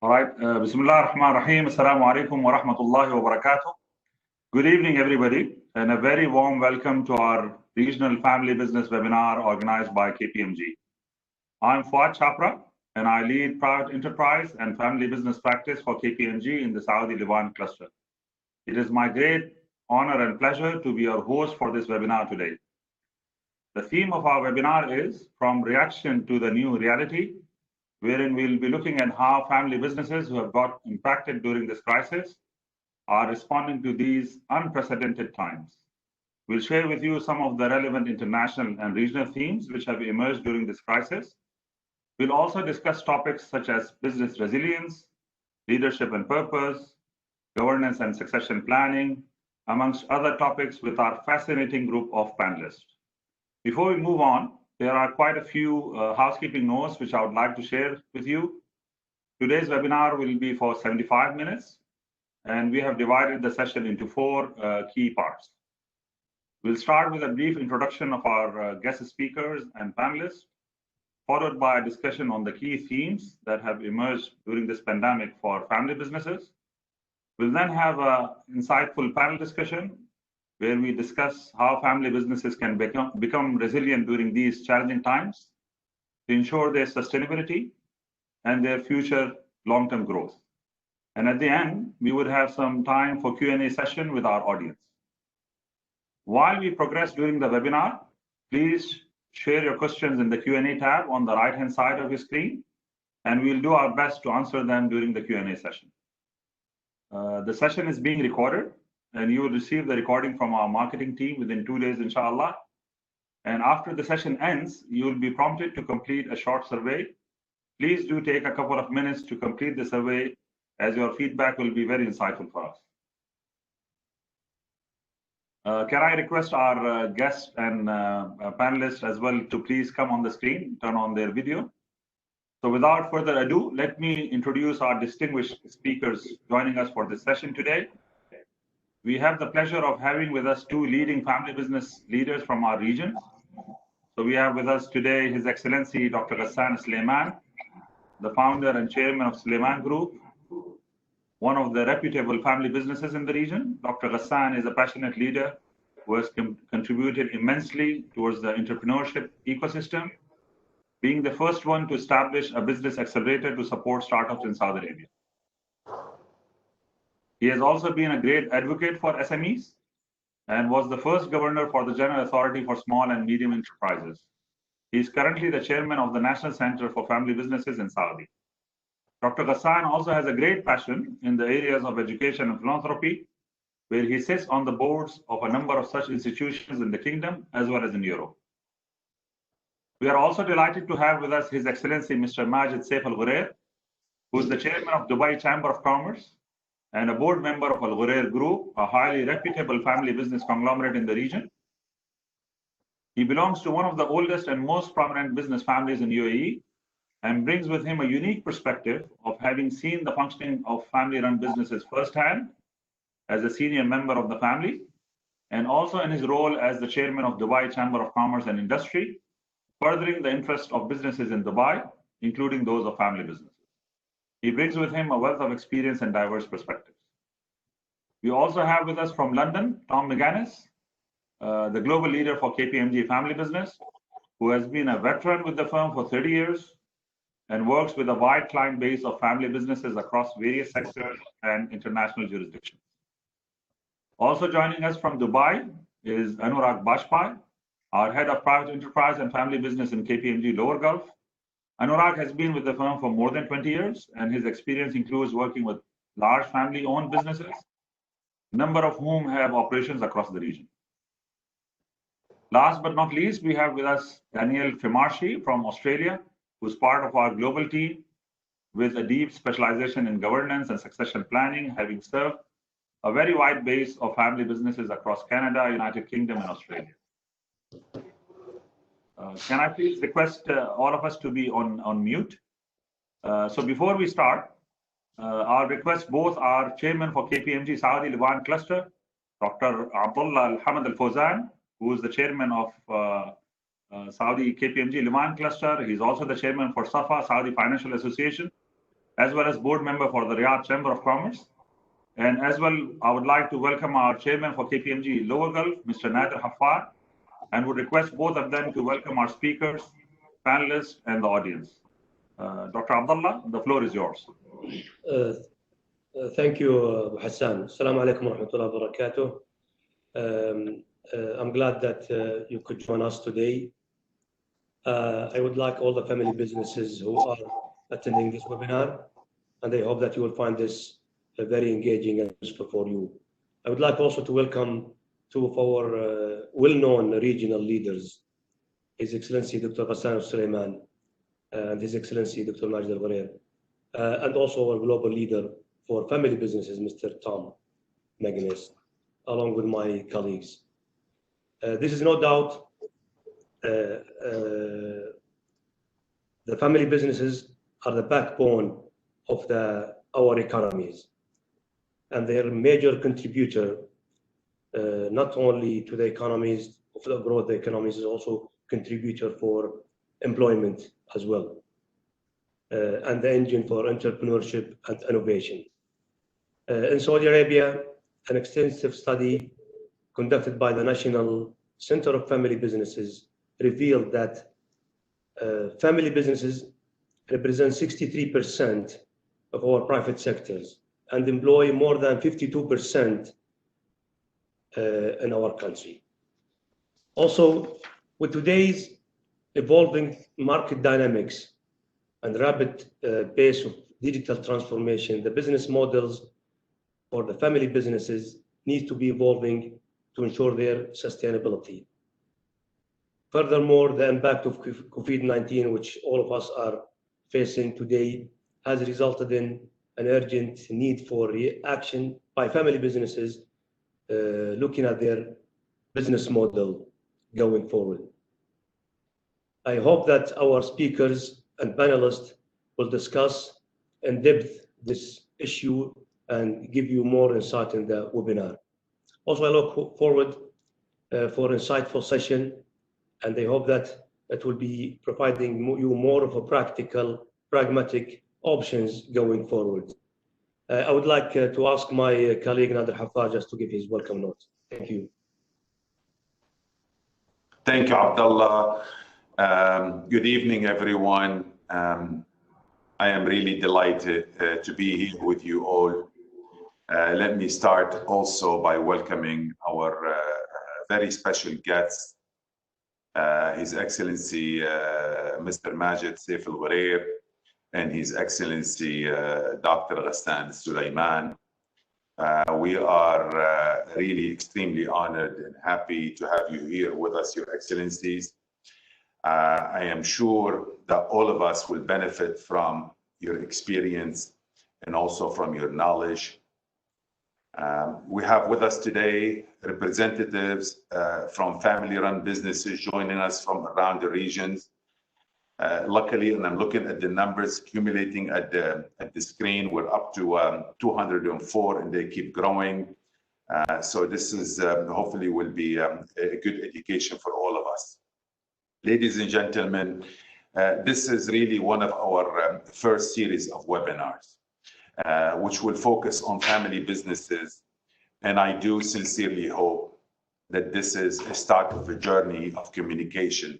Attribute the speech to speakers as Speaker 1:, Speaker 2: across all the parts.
Speaker 1: All right. Bismillah ar-Rahman ar-Rahim. Assalamu alaikum wa rahmatullahi wa barakatuh. Good evening, everybody, and a very warm welcome to our Regional Family Business webinar organized by KPMG. I'm Fuad Chopra, and I lead Private Enterprise and Family Business Practice for KPMG in the Saudi Levant cluster. It is my great honor and pleasure to be your host for this webinar today. The theme of our webinar is From Reaction to the New Reality, wherein we'll be looking at how family businesses who have got impacted during this crisis are responding to these unprecedented times. We'll share with you some of the relevant international and regional themes which have emerged during this crisis. We'll also discuss topics such as business resilience, leadership and purpose, governance and succession planning, amongst other topics with our fascinating group of panelists. Before we move on, there are quite a few housekeeping notes which I would like to share with you. Today's webinar will be for 75 minutes, and we have divided the session into four key parts. We'll start with a brief introduction of our guest speakers and panelists, followed by a discussion on the key themes that have emerged during this pandemic for family businesses. We'll then have an insightful panel discussion where we discuss how family businesses can become resilient during these challenging times to ensure their sustainability and their future long-term growth. And at the end, we would have some time for Q&A session with our audience. While we progress during the webinar, please share your questions in the Q&A tab on the right-hand side of your screen, and we'll do our best to answer them during the Q&A session. The session is being recorded, and you will receive the recording from our marketing team within 2 days, inshallah. And after the session ends, you will be prompted to complete a short survey. Please do take a couple of minutes to complete the survey, as your feedback will be very insightful for us. Can I request our guests and panelists as well to please come on the screen, turn on their video. So without further ado, let me introduce our distinguished speakers joining us for this session today. We have the pleasure of having with us two leading family business leaders from our region. So we have with us today His Excellency Dr. Ghassan Suleiman, the founder and chairman of Suleiman Group, one of the reputable family businesses in the region. Dr. Ghassan is a passionate leader who has contributed immensely towards the entrepreneurship ecosystem, being the first one to establish a business accelerator to support startups in Saudi Arabia. He has also been a great advocate for SMEs and was the first governor for the General Authority for Small and Medium Enterprises. He is currently the chairman of the National Center for Family Businesses in Saudi. Dr. Ghassan also has a great passion in the areas of education and philanthropy, where he sits on the boards of a number of such institutions in the kingdom as well as in Europe. We are also delighted to have with us His Excellency Mr. Majid Saif Al Ghurair, who is the chairman of Dubai Chamber of Commerce and a board member of Al Ghurair Group, a highly reputable family business conglomerate in the region. He belongs to one of the oldest and most prominent business families in UAE and brings with him a unique perspective of having seen the functioning of family-run businesses firsthand as a senior member of the family, and also in his role as the chairman of Dubai Chamber of Commerce and Industry, furthering the interest of businesses in Dubai, including those of family businesses. He brings with him a wealth of experience and diverse perspectives. We also have with us from London, Tom Mechanis, the global leader for KPMG Family Business, who has been a veteran with the firm for 30 years and works with a wide client base of family businesses across various sectors and international jurisdictions. Also joining us from Dubai is Anurag Bajpai, our head of private enterprise and family business in KPMG Lower Gulf. Anurag has been with the firm for more than 20 years, and his experience includes working with large family-owned businesses, a number of whom have operations across the region. Last but not least, we have with us Daniel Fimarshi from Australia, who's part of our global team with a deep specialization in governance and succession planning, having served a very wide base of family businesses across Canada, United Kingdom, and Australia. Can I please request all of us to be on mute? So before we start, I'll request both our chairman for KPMG Saudi Levant Cluster, Dr. Abdullah Al-Hamad Al-Fawzan, who is the chairman of Saudi KPMG Levant Cluster. He's also the chairman for SAFA, Saudi Financial Association, as well as board member for the Riyadh Chamber of Commerce. And as well, I would like to welcome our chairman for KPMG Lower Gulf, Mr. Nader Hafar, and would request both of them to welcome our speakers, panelists, and the audience. Dr. Abdullah, the floor is yours.
Speaker 2: Thank you, Hassan. Assalamu alaikum wa rahmatullahi wa barakatuh. I'm glad that you could join us today. I would like all the family businesses who are attending this webinar, and I hope that you will find this very engaging and useful for you. I would like also to welcome two of our well-known regional leaders, His Excellency Dr. Ghassan al-Sulaiman and His Excellency Dr. Majid al-Ghareer, and also our global leader for family businesses, Mr. Tom Mechanis, along with my colleagues. This is no doubt the family businesses are the backbone of our economies, and they are a major contributor not only to the economies, of the growth of the economies, is also contributor for employment as well, and the engine for entrepreneurship and innovation. In Saudi Arabia, an extensive study conducted by the National Center of Family Businesses revealed that family businesses represent 63% of our private sectors and employ more than 52% in our country. Also, with today's evolving market dynamics and rapid pace of digital transformation, the business models for the family businesses need to be evolving to ensure their sustainability. Furthermore, the impact of Covid-19, which all of us are facing today, has resulted in an urgent need for reaction by family businesses looking at their business model going forward. I hope that our speakers and panelists will discuss in depth this issue and give you more insight in the webinar. Also, I look forward for an insightful session, and I hope that it will be providing you more of a practical, pragmatic options going forward. I would like to ask my colleague Nader Hafar just to give his welcome note. Thank you.
Speaker 3: Thank you, Abdullah. Good evening, everyone. I am really delighted to be here with you all. Let me start also by welcoming our very special guest, His Excellency Mr. Majid al-Ghareer, and His Excellency Dr. Ghassan al-Sulaiman. We are really extremely honored and happy to have you here with us, Your Excellencies. I am sure that all of us will benefit from your experience and also from your knowledge. We have with us today representatives from family-run businesses joining us from around the regions. Luckily, and I'm looking at the numbers accumulating at the screen, we're up to 204, and they keep growing. So this is hopefully will be a good education for all of us. Ladies and gentlemen, this is really one of our first series of webinars, which will focus on family businesses. And I do sincerely hope that this is a start of a journey of communication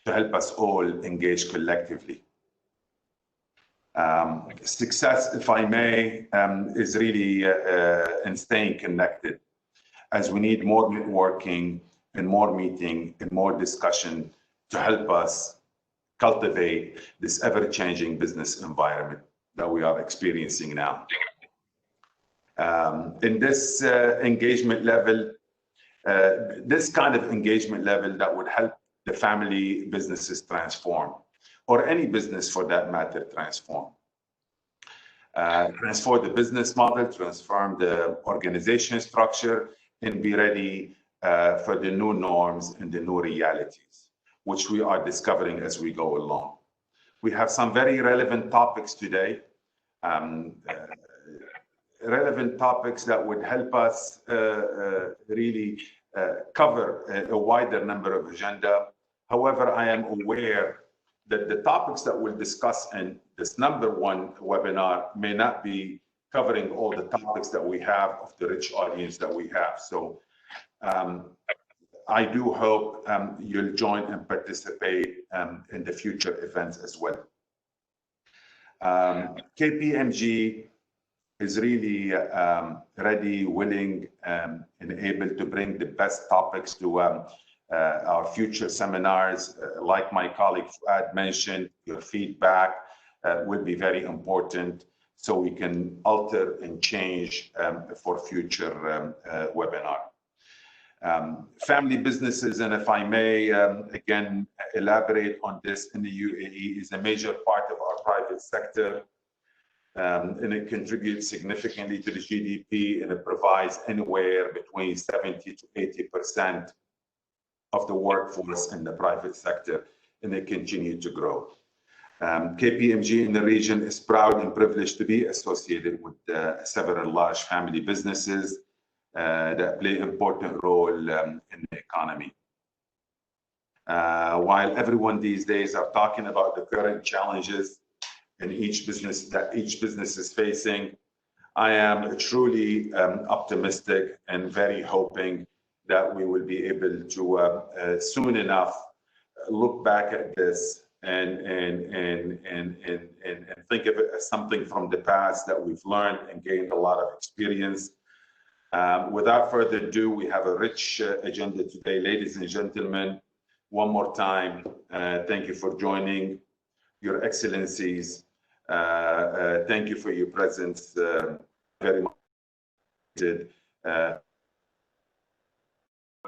Speaker 3: to help us all engage collectively. Success, if I may, is really in staying connected, as we need more networking and more meeting and more discussion to help us cultivate this ever-changing business environment that we are experiencing now. In this engagement level, this kind of engagement level that would help the family businesses transform, or any business for that matter transform. Transform the business model, transform the organization structure, and be ready for the new norms and the new realities, which we are discovering as we go along. We have some very relevant topics today, relevant topics that would help us really cover a wider number of agenda. However, I am aware the topics that we'll discuss in this #1 webinar may not be covering all the topics that we have of the rich audience that we have. So I do hope you'll join and participate in the future events as well. KPMG is really ready, willing, and able to bring the best topics to our future seminars. Like my colleague Fuad mentioned, your feedback will be very important so we can alter and change for future webinar. Family businesses, and if I may again elaborate on this, in the UAE is a major part of our private sector, and it contributes significantly to the GDP, and it provides anywhere between 70 to 80% of the workforce in the private sector, and they continue to grow. KPMG in the region is proud and privileged to be associated with several large family businesses that play an important role in the economy. While everyone these days are talking about the current challenges in each business is facing, I am truly optimistic and very hoping that we will be able to soon enough look back at this and think of it as something from the past that we've learned and gained a lot of experience. Without further ado, we have a rich agenda today, ladies and gentlemen. One more time, thank you for joining, Your Excellencies. Thank you for your presence. Very much.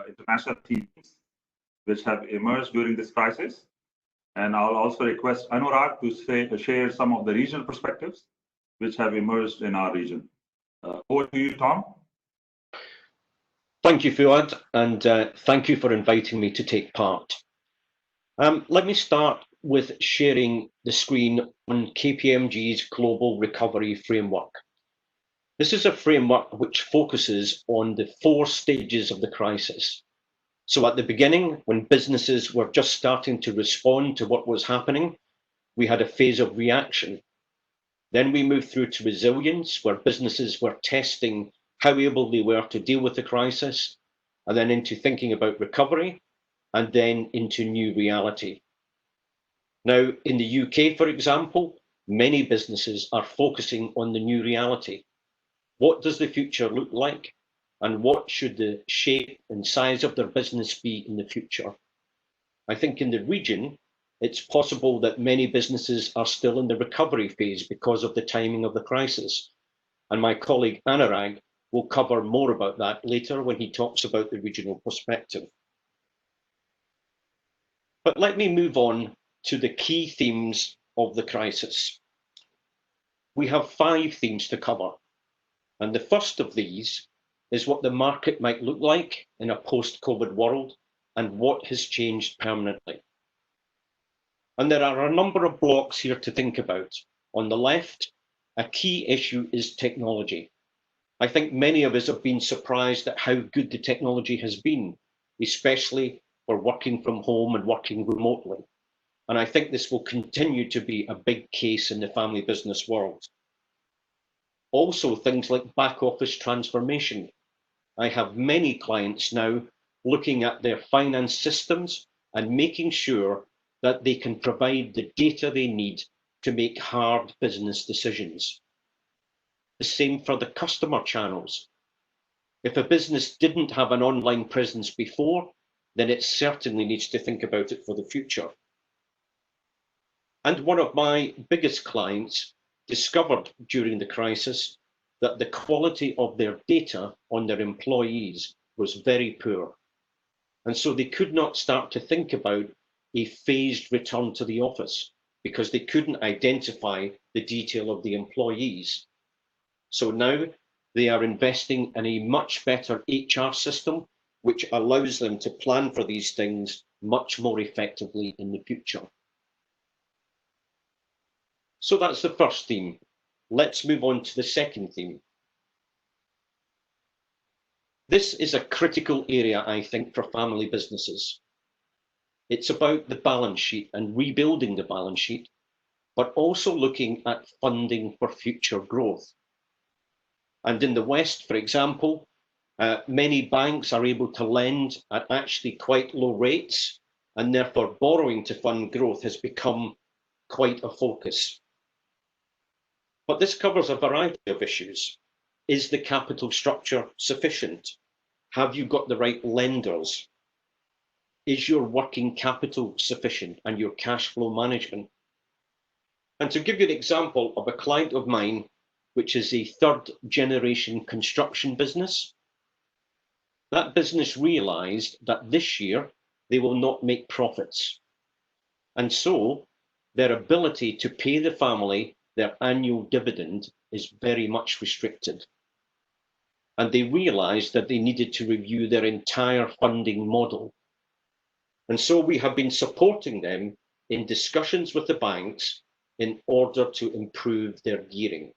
Speaker 1: International teams which have emerged during this crisis. And I'll also request Anurag to share some of the regional perspectives which have emerged in our region. Over to you, Tom.
Speaker 4: Thank you, Fuad, and thank you for inviting me to take part. Let me start with sharing the screen on KPMG's Global Recovery Framework. This is a framework which focuses on the 4 stages of the crisis. So at the beginning, when businesses were just starting to respond to what was happening, we had a phase of reaction. Then we moved through to resilience, where businesses were testing how able they were to deal with the crisis, and then into thinking about recovery, and then into new reality. Now, in the UK, for example, many businesses are focusing on the new reality. What does the future look like? And what should the shape and size of their business be in the future? I think in the region, it's possible that many businesses are still in the recovery phase because of the timing of the crisis. And my colleague Anurag will cover more about that later when he talks about the regional perspective. But let me move on to the key themes of the crisis. We have 5 themes to cover. And the first of these is what the market might look like in a post-COVID world and what has changed permanently. And there are a number of blocks here to think about. On the left, a key issue is technology. I think many of us have been surprised at how good the technology has been, especially for working from home and working remotely. And I think this will continue to be a big case in the family business world. Also, things like back office transformation. I have many clients now looking at their finance systems and making sure that they can provide the data they need to make hard business decisions. The same for the customer channels. If a business didn't have an online presence before, then it certainly needs to think about it for the future. And one of my biggest clients discovered during the crisis that the quality of their data on their employees was very poor. And so they could not start to think about a phased return to the office because they couldn't identify the detail of the employees. So now they are investing in a much better HR system, which allows them to plan for these things much more effectively in the future. So that's the first theme. Let's move on to the second theme. This is a critical area, I think, for family businesses. It's about the balance sheet and rebuilding the balance sheet, but also looking at funding for future growth. And in the West, for example, many banks are able to lend at actually quite low rates, and therefore borrowing to fund growth has become quite a focus. But this covers a variety of issues. Is the capital structure sufficient? Have you got the right lenders? Is your working capital sufficient and your cash flow management? And to give you an example of a client of mine, which is a third generation construction business, that business realized that this year they will not make profits. And so their ability to pay the family their annual dividend is very much restricted. And they realized that they needed to review their entire funding model. And so we have been supporting them in discussions with the banks in order to improve their gearing.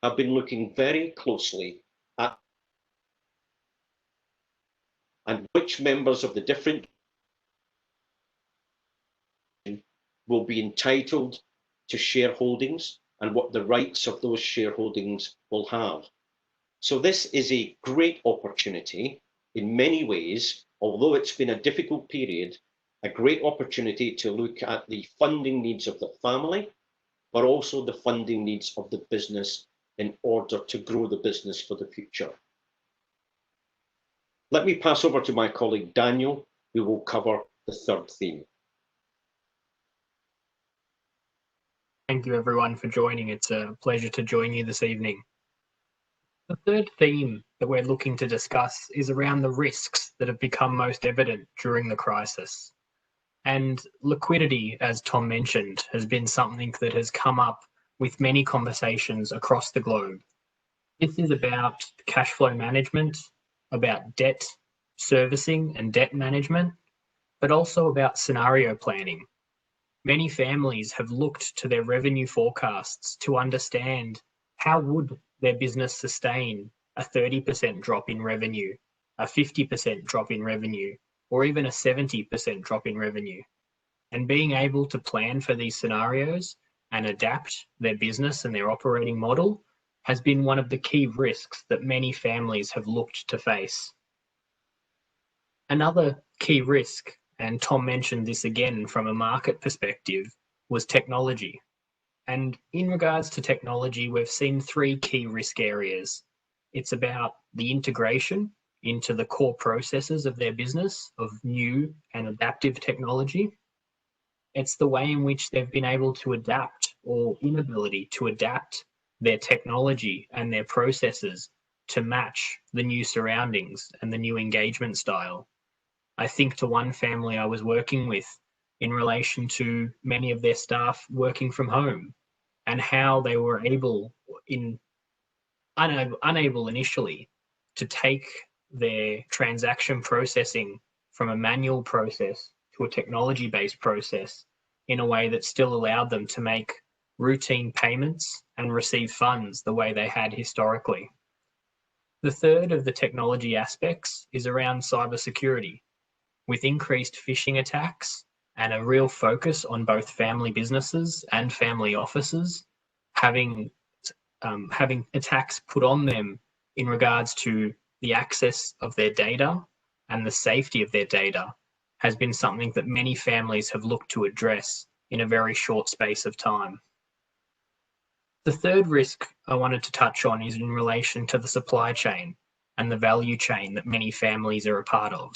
Speaker 4: I've been looking very closely at and which members of the different will be entitled to shareholdings and what the rights of those shareholdings will have. So this is a great opportunity in many ways, although it's been a difficult period, a great opportunity to look at the funding needs of the family, but also the funding needs of the business in order to grow the business for the future. Let me pass over to my colleague Daniel, who will cover the third theme.
Speaker 5: Thank you everyone for joining. It's a pleasure to join you this evening. The third theme that we're looking to discuss is around the risks that have become most evident during the crisis. And liquidity, as Tom mentioned, has been something that has come up with many conversations across the globe. This is about cash flow management, about debt servicing and debt management, but also about scenario planning. Many families have looked to their revenue forecasts to understand how would their business sustain a 30% drop in revenue, a 50% drop in revenue, or even a 70% drop in revenue. And being able to plan for these scenarios and adapt their business and their operating model has been one of the key risks that many families have looked to face. Another key risk, and Tom mentioned this again from a market perspective, was technology. And in regards to technology, we've seen three key risk areas. It's about the integration into the core processes of their business of new and adaptive technology. It's the way in which they've been able to adapt or inability to adapt their technology and their processes to match the new surroundings and the new engagement style. I think to one family I was working with in relation to many of their staff working from home and how they were unable initially to take their transaction processing from a manual process to a technology-based process in a way that still allowed them to make routine payments and receive funds the way they had historically. The third of the technology aspects is around cybersecurity, with increased phishing attacks and a real focus on both family businesses and family offices having attacks put on them in regards to the access of their data and the safety of their data has been something that many families have looked to address in a very short space of time. The third risk I wanted to touch on is in relation to the supply chain and the value chain that many families are a part of.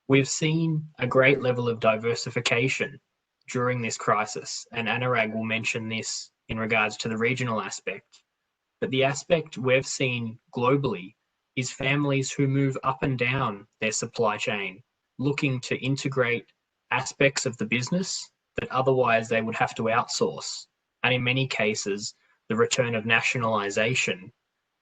Speaker 5: We've seen a great level of diversification during this crisis, and Anurag will mention this in regards to the regional aspect. But the aspect we've seen globally is families who move up and down their supply chain, looking to integrate aspects of the business that otherwise they would have to outsource. And in many cases, the return of nationalisation,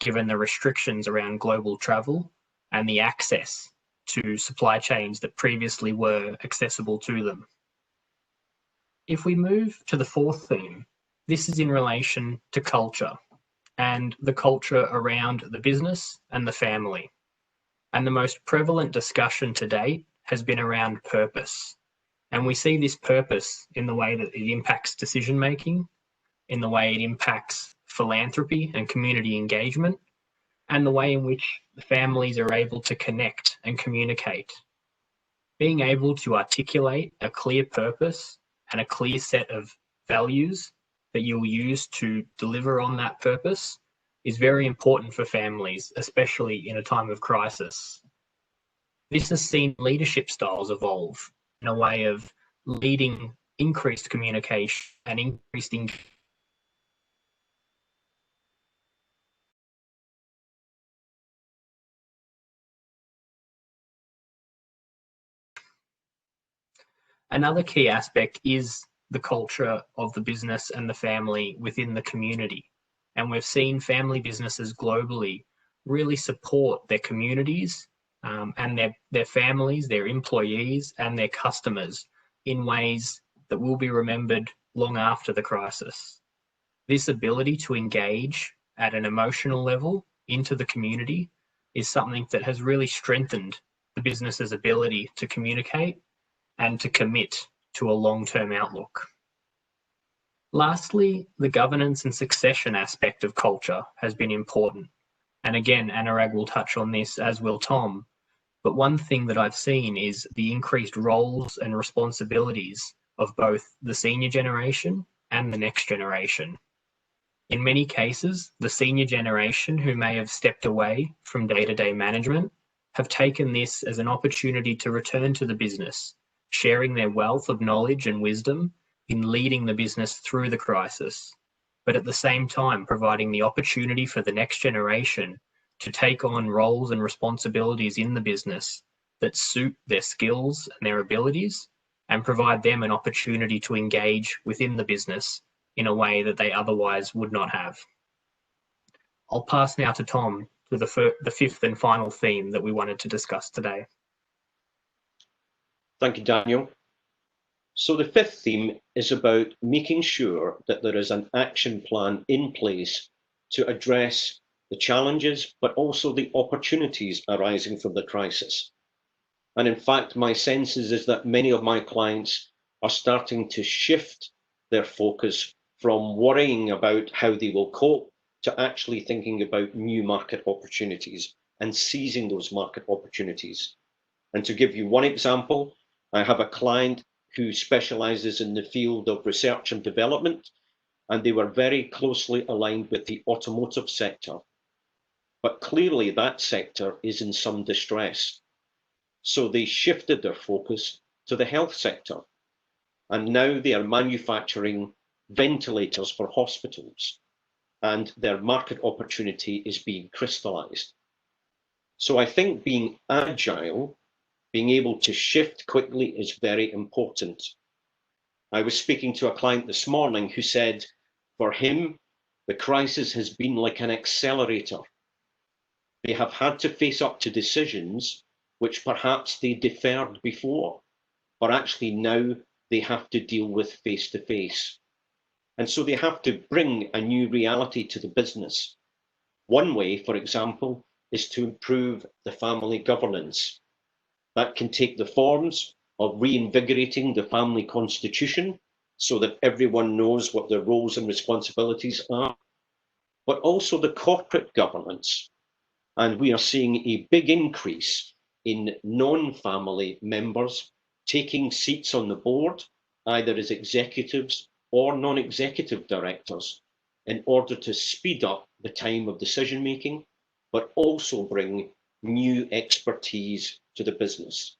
Speaker 5: given the restrictions around global travel and the access to supply chains that previously were accessible to them. If we move to the fourth theme, this is in relation to culture and the culture around the business and the family. And the most prevalent discussion to date has been around purpose. And we see this purpose in the way that it impacts decision making, in the way it impacts philanthropy and community engagement, and the way in which the families are able to connect and communicate. Being able to articulate a clear purpose and a clear set of values that you'll use to deliver on that purpose is very important for families, especially in a time of crisis. This has seen leadership styles evolve in a way of leading increased communication and increased engagement. Another key aspect is the culture of the business and the family within the community. And we've seen family businesses globally really support their communities and their families, their employees, and their customers in ways that will be remembered long after the crisis. This ability to engage at an emotional level into the community is something that has really strengthened the business's ability to communicate and to commit to a long-term outlook. Lastly, the governance and succession aspect of culture has been important. And again, Anurag will touch on this, as will Tom. But one thing that I've seen is the increased roles and responsibilities of both the senior generation and the next generation. In many cases, the senior generation who may have stepped away from day-to-day management have taken this as an opportunity to return to the business, sharing their wealth of knowledge and wisdom in leading the business through the crisis, but at the same time providing the opportunity for the next generation to take on roles and responsibilities in the business that suit their skills and their abilities and provide them an opportunity to engage within the business in a way that they otherwise would not have. I'll pass now to Tom to the fifth and final theme that we wanted to discuss today.
Speaker 4: Thank you, Daniel. So the fifth theme is about making sure that there is an action plan in place to address the challenges, but also the opportunities arising from the crisis. And in fact, my sense is that many of my clients are starting to shift their focus from worrying about how they will cope to actually thinking about new market opportunities and seizing those market opportunities. And to give you one example, I have a client who specializes in the field of research and development, and they were very closely aligned with the automotive sector. But clearly that sector is in some distress. So they shifted their focus to the health sector. And now they are manufacturing ventilators for hospitals, and their market opportunity is being crystallized. So I think being agile, being able to shift quickly is very important. I was speaking to a client this morning who said, for him, the crisis has been like an accelerator. They have had to face up to decisions which perhaps they deferred before, but actually now they have to deal with face to face. And so they have to bring a new reality to the business. One way, for example, is to improve the family governance. That can take the forms of reinvigorating the family constitution so that everyone knows what their roles and responsibilities are, but also the corporate governance. And we are seeing a big increase in non-family members taking seats on the board, either as executives or non-executive directors, in order to speed up the time of decision making, but also bring new expertise to the business.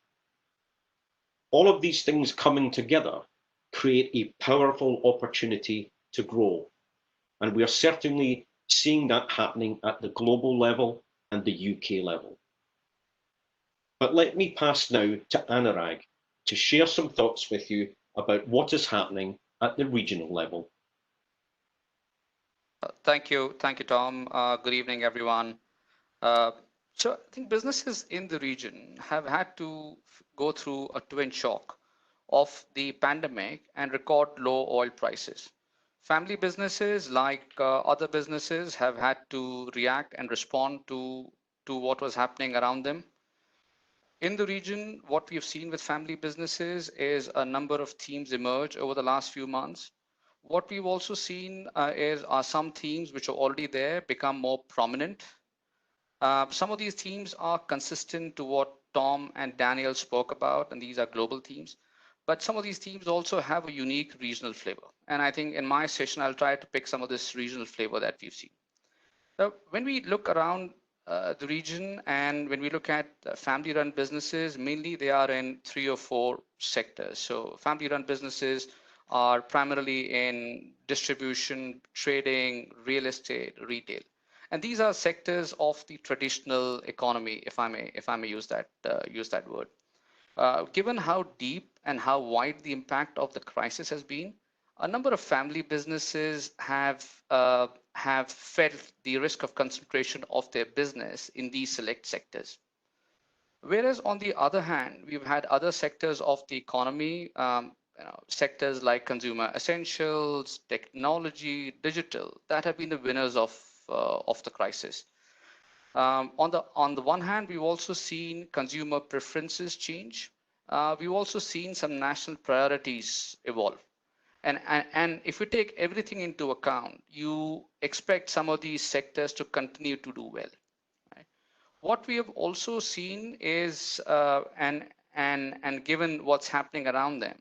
Speaker 4: All of these things coming together create a powerful opportunity to grow. And we are certainly seeing that happening at the global level and the UK level. But let me pass now to Anurag to share some thoughts with you about what is happening at the regional level.
Speaker 6: Thank you, Tom. Good evening, everyone. So I think businesses in the region have had to go through a twin shock of the pandemic and record low oil prices. Family businesses, like other businesses, have had to react and respond to what was happening around them. In the region, what we've seen with family businesses is a number of themes emerge over the last few months. What we've also seen are some themes which are already there become more prominent. Some of these themes are consistent to what Tom and Daniel spoke about, and these are global themes. But some of these themes also have a unique regional flavor. And I think in my session, I'll try to pick some of this regional flavor that we've seen. So when we look around the region and when we look at family-run businesses, mainly they are in 3 or 4 sectors. So family-run businesses are primarily in distribution, trading, real estate, retail. And these are sectors of the traditional economy, if I may use that word. Given how deep and how wide the impact of the crisis has been, a number of family businesses have felt the risk of concentration of their business in these select sectors. Whereas on the other hand, we've had other sectors of the economy, sectors like consumer essentials, technology, digital, that have been the winners of the crisis. On the one hand, we've also seen consumer preferences change. We've also seen some national priorities evolve. And if you take everything into account, you expect some of these sectors to continue to do well. Right? What we have also seen is, and given what's happening around them,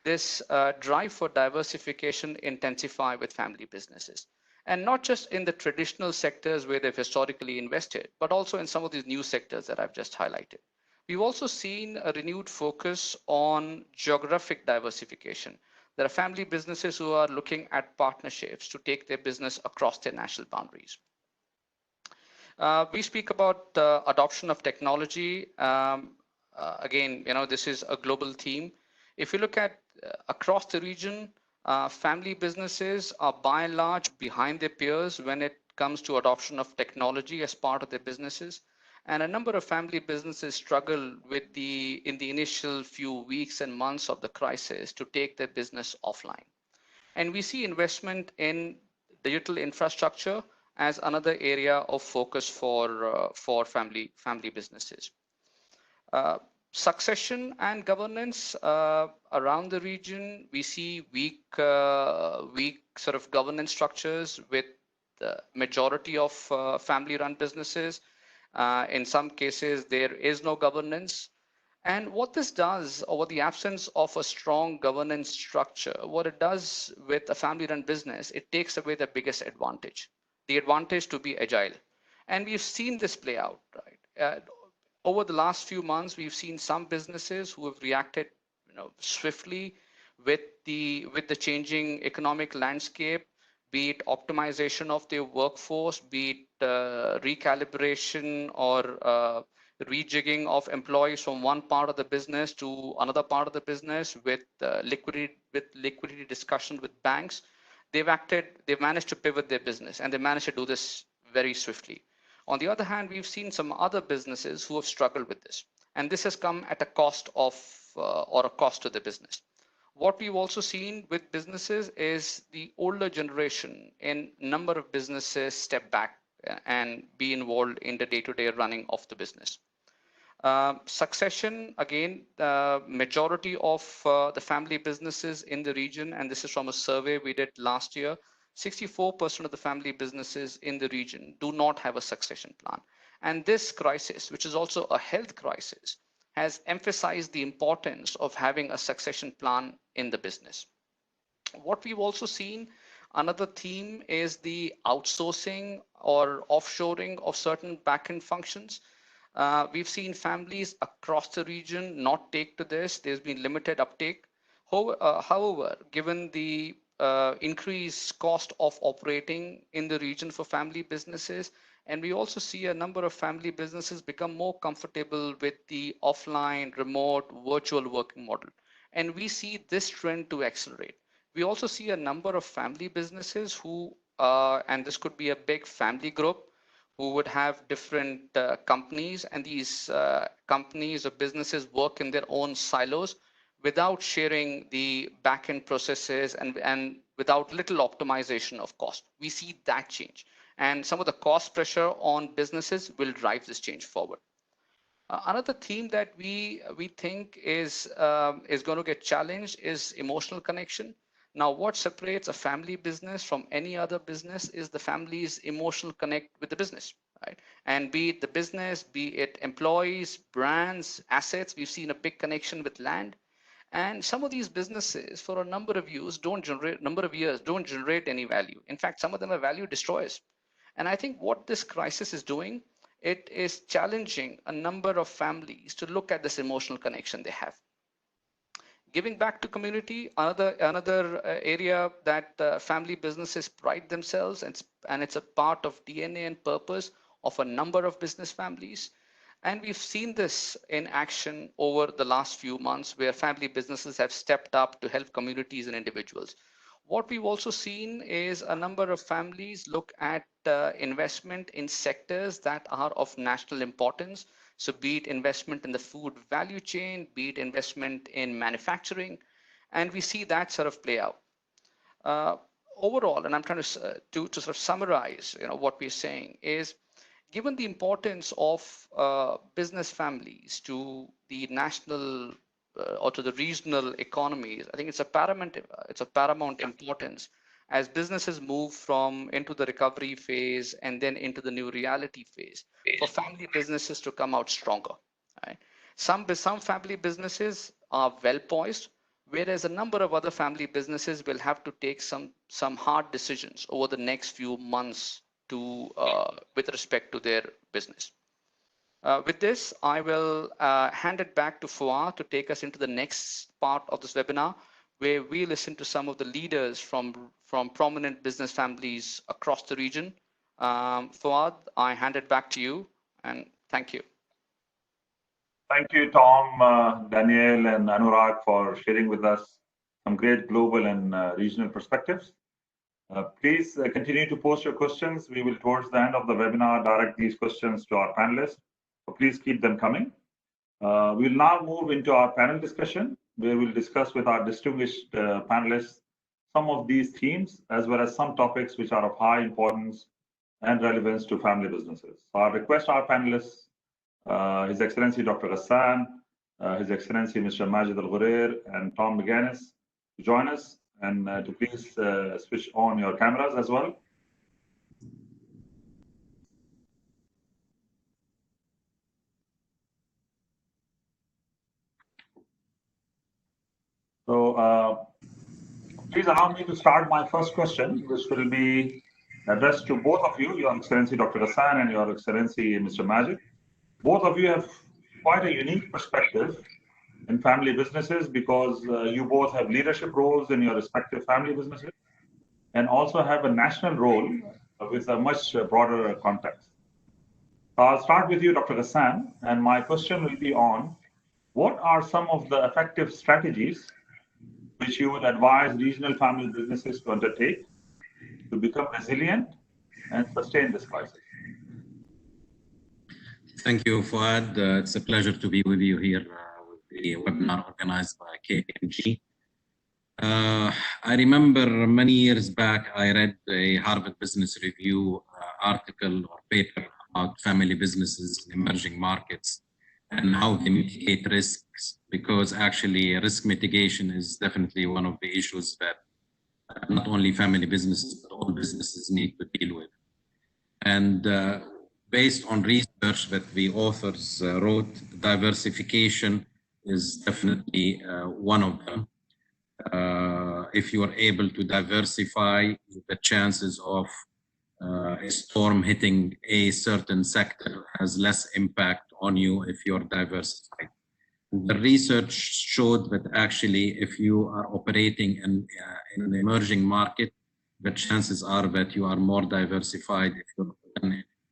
Speaker 6: this drive for diversification intensify with family businesses. And not just in the traditional sectors where they've historically invested, but also in some of these new sectors that I've just highlighted. We've also seen a renewed focus on geographic diversification. There are family businesses who are looking at partnerships to take their business across their national boundaries. We speak about adoption of technology. Again, this is a global theme. If you look at across the region, family businesses are by and large behind their peers when it comes to adoption of technology as part of their businesses. And a number of family businesses struggle with in the initial few weeks and months of the crisis to take their business offline. And we see investment in digital infrastructure as another area of focus for family businesses. Succession and governance around the region, we see weak sort of governance structures with the majority of family-run businesses. In some cases, there is no governance. And what this does, or the absence of a strong governance structure, what it does with a family-run business, it takes away the biggest advantage, the advantage to be agile. And we've seen this play out, right? Over the last few months, we've seen some businesses who have reacted swiftly with the changing economic landscape, be it optimization of their workforce, be it recalibration or rejigging of employees from one part of the business to another part of the business with liquidity discussion with banks. They've managed to pivot their business, and they managed to do this very swiftly. On the other hand, we've seen some other businesses who have struggled with this, and this has come at a cost of or a cost to the business. What we've also seen with businesses is the older generation in number of businesses step back and be involved in the day-to-day running of the business. Succession, again, the majority of the family businesses in the region, and this is from a survey we did last year, 64% of the family businesses in the region do not have a succession plan. And this crisis, which is also a health crisis, has emphasized the importance of having a succession plan in the business. What we've also seen, another theme, is the outsourcing or offshoring of certain back-end functions. We've seen families across the region not take to this. There's been limited uptake. However, given the increased cost of operating in the region for family businesses, and we also see a number of family businesses become more comfortable with the offline, remote, virtual working model. And we see this trend to accelerate. We also see a number of family businesses who, and this could be a big family group, who would have different companies, and these companies or businesses work in their own silos without sharing the back-end processes and without little optimization of cost. We see that change. And some of the cost pressure on businesses will drive this change forward. Another theme that we think is going to get challenged is emotional connection. Now, what separates a family business from any other business is the family's emotional connect with the business, right? And be it the business, be it employees, brands, assets, we've seen a big connection with land. And some of these businesses, for a number of years, don't generate any value. In fact, some of them are value destroyers. And I think what this crisis is doing, it is challenging a number of families to look at this emotional connection they have. Giving back to community, another area that family businesses pride themselves, and it's a part of DNA and purpose of a number of business families. And we've seen this in action over the last few months, where family businesses have stepped up to help communities and individuals. What we've also seen is a number of families look at investment in sectors that are of national importance. So be it investment in the food value chain, be it investment in manufacturing, and we see that sort of play out. Overall, and I'm trying to sort of summarize, what we're saying is, given the importance of business families to the national or to the regional economies, I think it's a paramount importance as businesses move into the recovery phase and then into the new reality phase, for family businesses to come out stronger. Right? Some family businesses are well poised, whereas a number of other family businesses will have to take some hard decisions over the next few months with respect to their business. With this, I will hand it back to Fuad to take us into the next part of this webinar, where we listen to some of the leaders from prominent business families across the region. Fuad, I hand it back to you, and thank you.
Speaker 1: Thank you, Tom, Daniel, and Anurag for sharing with us some great global and regional perspectives. Please continue to post your questions. We will, towards the end of the webinar, direct these questions to our panelists. So please keep them coming. We'll now move into our panel discussion, where we'll discuss with our distinguished panelists some of these themes, as well as some topics which are of high importance and relevance to family businesses. So I request our panelists, His Excellency Dr. Ghassan, His Excellency Mr. Majid Al-Ghurer, and Tom Mechanis, to join us, and to please switch on your cameras as well. So please allow me to start my first question, which will be addressed to both of you, Your Excellency Dr. Ghassan and Your Excellency Mr. Majid. Both of you have quite a unique perspective in family businesses, because you both have leadership roles in your respective family businesses, and also have a national role with a much broader context. So I'll start with you, Dr. Ghassan, and my question will be on what are some of the effective strategies which you would advise regional family businesses to undertake to become resilient and sustain this crisis?
Speaker 7: Thank you, Fuad. It's a pleasure to be with you here with the webinar organized by KPMG. I remember many years back, I read a Harvard Business Review article or paper about family businesses in emerging markets and how they mitigate risks, because actually risk mitigation is definitely one of the issues that not only family businesses, but all businesses need to deal with. And based on research that the authors wrote, diversification is definitely one of them. If you are able to diversify, the chances of a storm hitting a certain sector has less impact on you if you're diversified. The research showed that actually if you are operating in an emerging market, the chances are that you are more diversified if you're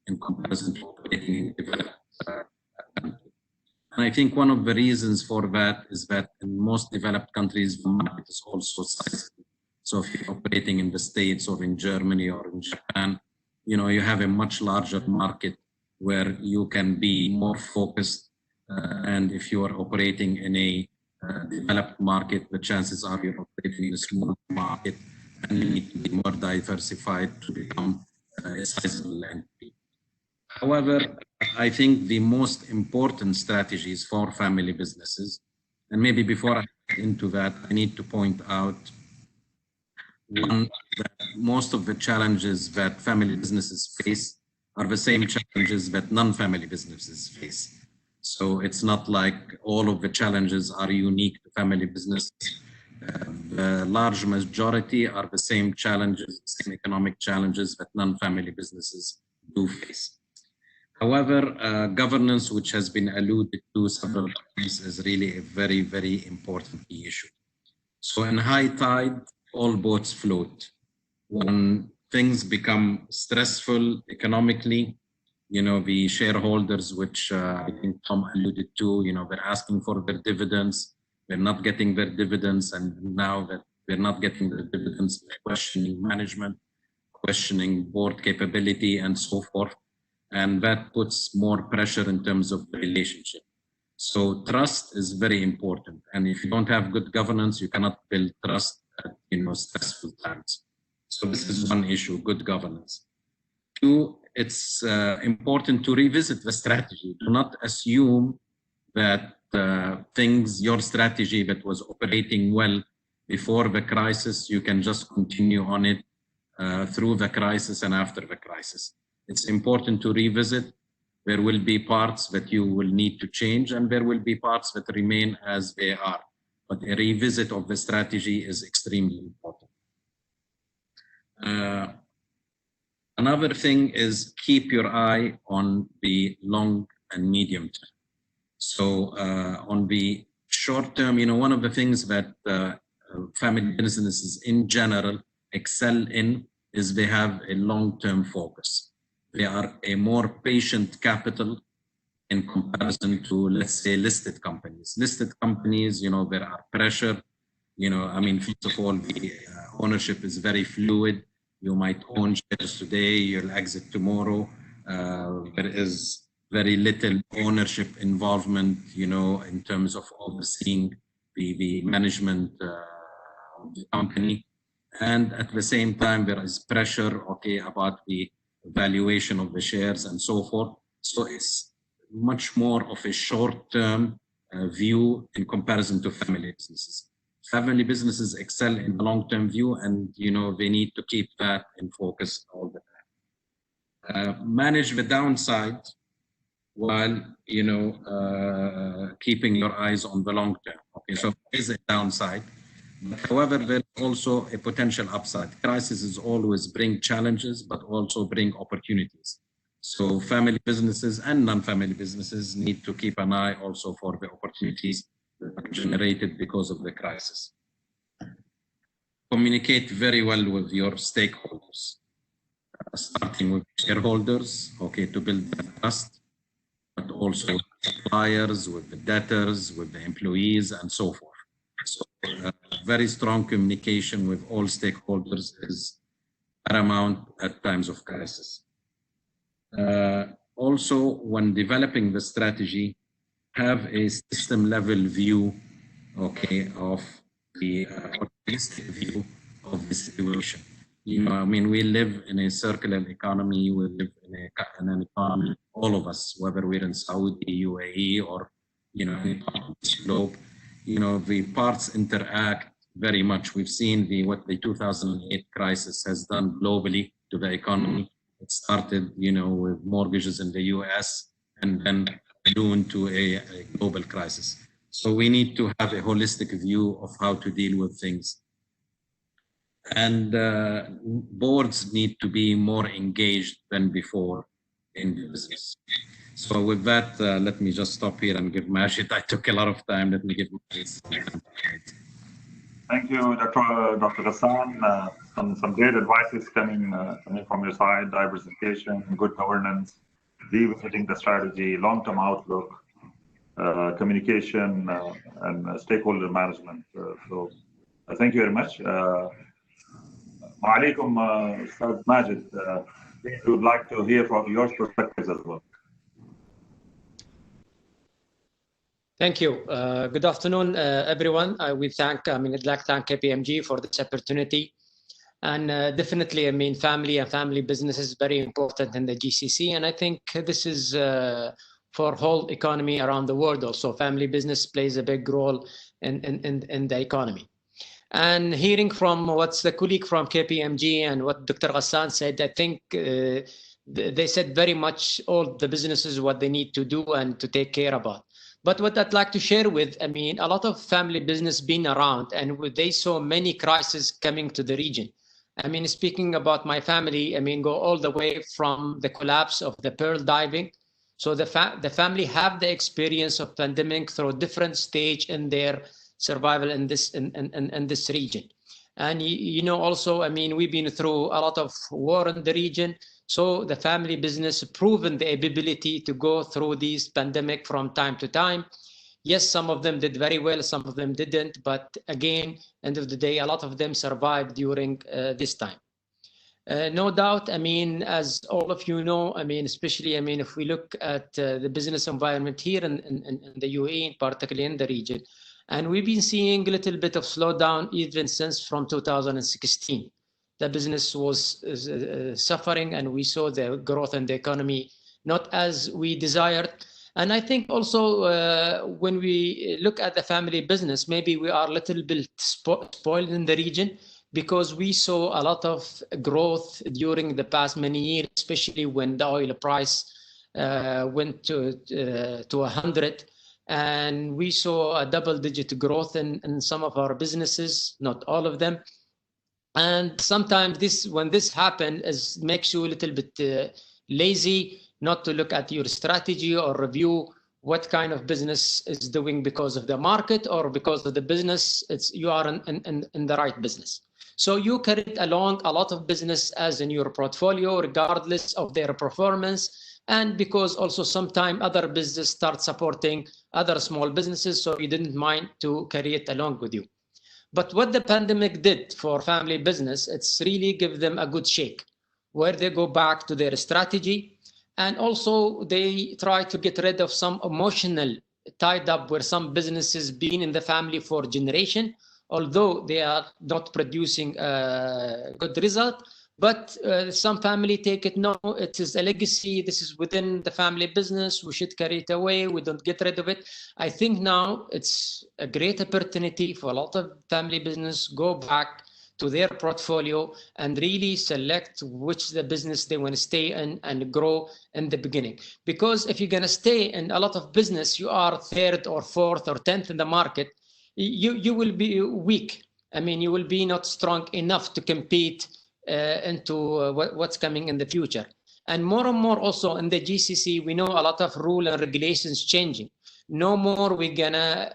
Speaker 7: in comparison to operating in developed countries. And I think one of the reasons for that is that in most developed countries, the market is also sizable. So if you're operating in the States or in Germany or in Japan, you have a much larger market where you can be more focused. And if you are operating in a developed market, the chances are you're operating in a small market and you need to be more diversified to become a sizable entity. However, I think the most important strategies for family businesses, and maybe before I get into that, I need to point out one, that most of the challenges that family businesses face are the same challenges that non-family businesses face. So it's not like all of the challenges are unique to family businesses. The large majority are the same challenges, same economic challenges that non-family businesses do face. However, governance, which has been alluded to several times, is really a very, very important key issue. So in high tide, all boats float. When things become stressful economically, the shareholders, which I think Tom alluded to, they're asking for their dividends, they're not getting their dividends, and now that they're not getting their dividends, they're questioning management, questioning board capability, and so forth. And that puts more pressure in terms of the relationship. So trust is very important. And if you don't have good governance, you cannot build trust at stressful times. So this is one issue, good governance. Two, it's important to revisit the strategy. Do not assume that your strategy that was operating well before the crisis, you can just continue on it through the crisis and after the crisis. It's important to revisit. There will be parts that you will need to change, and there will be parts that remain as they are. But a revisit of the strategy is extremely important. Another thing is keep your eye on the long and medium term. So on the short term, one of the things that family businesses in general excel in is they have a long-term focus. They are a more patient capital in comparison to, let's say, listed companies. Listed companies, there are pressure. First of all, the ownership is very fluid. You might own shares today, you'll exit tomorrow. There is very little ownership involvement, in terms of overseeing the management of the company. And at the same time, there is pressure, about the valuation of the shares and so forth. So it's much more of a short-term view in comparison to family businesses. Family businesses excel in the long-term view, and they need to keep that in focus all the time. Manage the downside while keeping your eyes on the long term. So there is a downside. However, there's also a potential upside. Crises always bring challenges, but also bring opportunities. So family businesses and non-family businesses need to keep an eye also for the opportunities that are generated because of the crisis. Communicate very well with your stakeholders, starting with shareholders, to build that trust, but also with suppliers, with the debtors, with the employees, and so forth. So very strong communication with all stakeholders is paramount at times of crisis. Also, when developing the strategy, have a system level view, of the holistic view of the situation. We live in a circular economy. We live in an economy, all of us, whether we're in Saudi, UAE, or any part of this globe. The parts interact very much. We've seen what the 2008 crisis has done globally to the economy. It started, with mortgages in the US and then ballooned to a global crisis. So we need to have a holistic view of how to deal with things. And boards need to be more engaged than before in the business. So with that, let me just stop here and give Majid. I took a lot of time. Let me give Majid some time.
Speaker 1: Thank you, Dr. Ghassan. Some great advices coming from your side: diversification, good governance, revisiting the strategy, long-term outlook, communication, and stakeholder management. So thank you very much. Ma'alaikum, Ustad Majid. We would like to hear from your perspectives as well.
Speaker 8: Thank you. Good afternoon, everyone. I'd like to thank KPMG for this opportunity And definitely, I mean, family and family business is very important in the GCC. And I think this is for whole economy around the world also. Family business plays a big role in the economy. And hearing from what's the colleague from KPMG and what Dr. Ghassan said, I think they said very much all the businesses what they need to do and to take care about. But what I'd like to share with, I mean, a lot of family business been around, and they saw many crises coming to the region. I mean, speaking about my family, I mean, go all the way from the collapse of the pearl diving. So the family have the experience of pandemic through different stage in their survival in this region. And you know, also, I mean, we've been through a lot of war in the region. So the family business proven the ability to go through these pandemic from time to time. Yes, some of them did very well, some of them didn't. But again, end of the day, a lot of them survived during this time. No doubt, I mean, as all of you know, I mean, especially, I mean, if we look at the business environment here in the UAE, particularly in the region, and we've been seeing a little bit of slowdown even since from 2016. The business was suffering, and we saw the growth in the economy not as we desired. And I think also when we look at the family business, maybe we are a little bit spoiled in the region, because we saw a lot of growth during the past many years, especially when the oil price went to 100. And we saw a double-digit growth in some of our businesses, not all of them. And sometimes when this happens, it makes you a little bit lazy, not to look at your strategy or review what kind of business is doing because of the market or because of the business. You are in the right business. So you carry along a lot of business as in your portfolio, regardless of their performance. And because also sometimes other business start supporting other small businesses, so you didn't mind to carry it along with you. But what the pandemic did for family business, it's really give them a good shake, where they go back to their strategy. And also they try to get rid of some emotional tied up where some businesses been in the family for generation, although they are not producing a good result. But some family take it, no, it is a legacy. This is within the family business. We should carry it away. We don't get rid of it. I think now it's a great opportunity for a lot of family business go back to their portfolio and really select which the business they want to stay in and grow in the beginning. Because if you're going to stay in a lot of business, you are third or fourth or 10th in the market, you will be weak. I mean, you will be not strong enough to compete into what's coming in the future. And more also in the GCC, we know a lot of rule and regulations changing. No more we're gonna,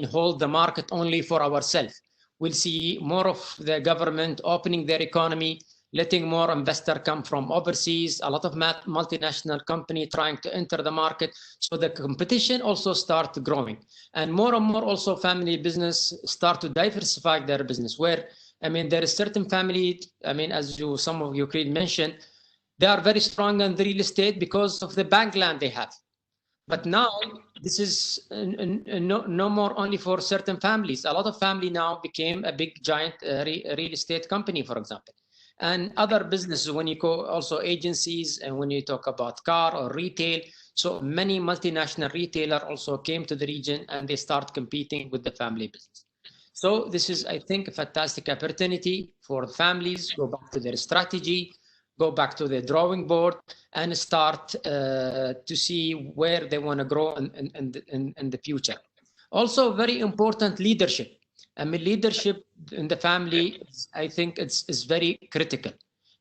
Speaker 8: hold the market only for ourselves. We'll see more of the government opening their economy, letting more investor come from overseas, a lot of multinational company trying to enter the market. So the competition also start growing. And more also family business start to diversify their business, where there is certain family, as some of you mentioned, they are very strong in the real estate because of the bank land they have. But now this is no more only for certain families. A lot of family now became a big giant real estate company, for example. And other businesses, when you go also agencies, and when you talk about car or retail, so many multinational retailers also came to the region and they start competing with the family business. So this is, I think, a fantastic opportunity for families, go back to their strategy, go back to the drawing board and start to see where they want to grow in the future. Also, very important leadership. Leadership in the family, I think it's very critical,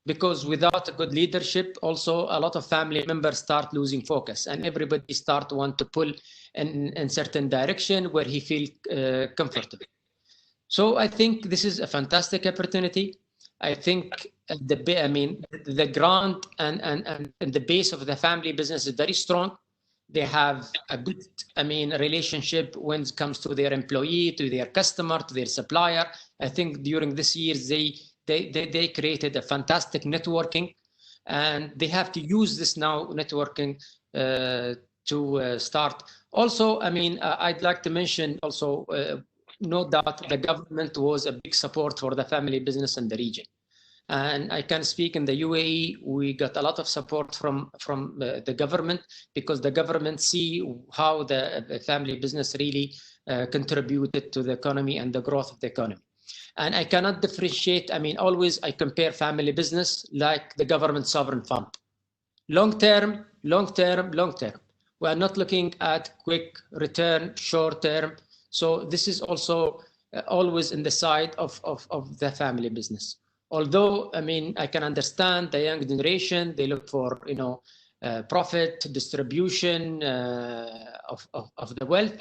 Speaker 8: because without a good leadership, also a lot of family members start losing focus and everybody start want to pull in certain direction where he feels comfortable. So I think this is a fantastic opportunity. I think the ground and the base of the family business is very strong. They have a good, relationship when it comes to their employee, to their customer, to their supplier. I think during this year, they created a fantastic networking, and they have to use this now networking to start. Also, I'd like to mention also, no doubt the government was a big support for the family business in the region. And I can speak in the UAE, we got a lot of support from the government, because the government see how the family business really contributed to the economy and the growth of the economy. And I cannot differentiate. I mean, always I compare family business like the government sovereign fund. Long term, long term, long term. We are not looking at quick return, short term. So this is also always in the side of the family business. Although, I mean, I can understand the young generation, they look for, profit, distribution of the wealth.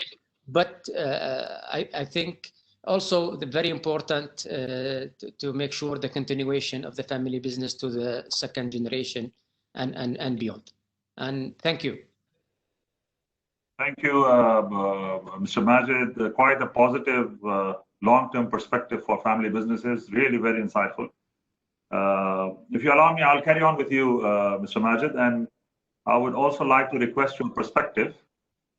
Speaker 8: But I think also the very important to make sure the continuation of the family business to the second generation and beyond. And thank you.
Speaker 1: Thank you, Mr. Majid. Quite a positive long-term perspective for family businesses. Really very insightful. If you allow me, I'll carry on with you, Mr. Majid, and I would also like to request your perspective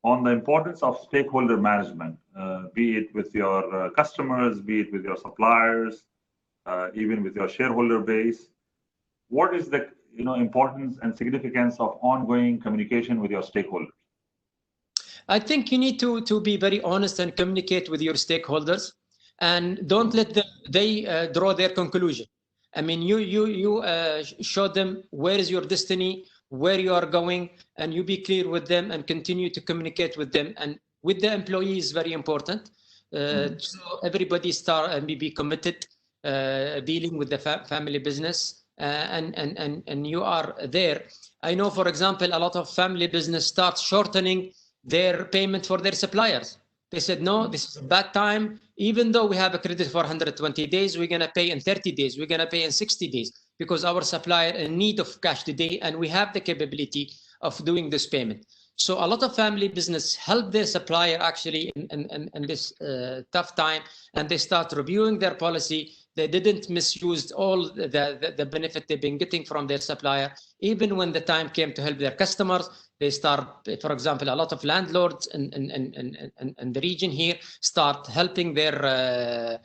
Speaker 1: on the importance of stakeholder management, be it with your customers, be it with your suppliers, even with your shareholder base. What is the importance and significance of ongoing communication with your stakeholders?
Speaker 8: I think you need to be very honest and communicate with your stakeholders, and don't let them draw their conclusion. I mean, you show them where is your destiny, where you are going, and you be clear with them and continue to communicate with them. And with the employees, very important. So everybody start and be committed dealing with the family business, and you are there. I know, for example, a lot of family business starts shortening their payment for their suppliers. They said, no, this is a bad time. Even though we have a credit for 120 days, we're going to pay in 30 days. We're going to pay in 60 days because our supplier in need of cash today, and we have the capability of doing this payment. So a lot of family business help their supplier actually in this tough time, and they start reviewing their policy. They didn't misuse all the benefit they've been getting from their supplier. Even when the time came to help their customers, they start, for example, a lot of landlords in the region here start helping their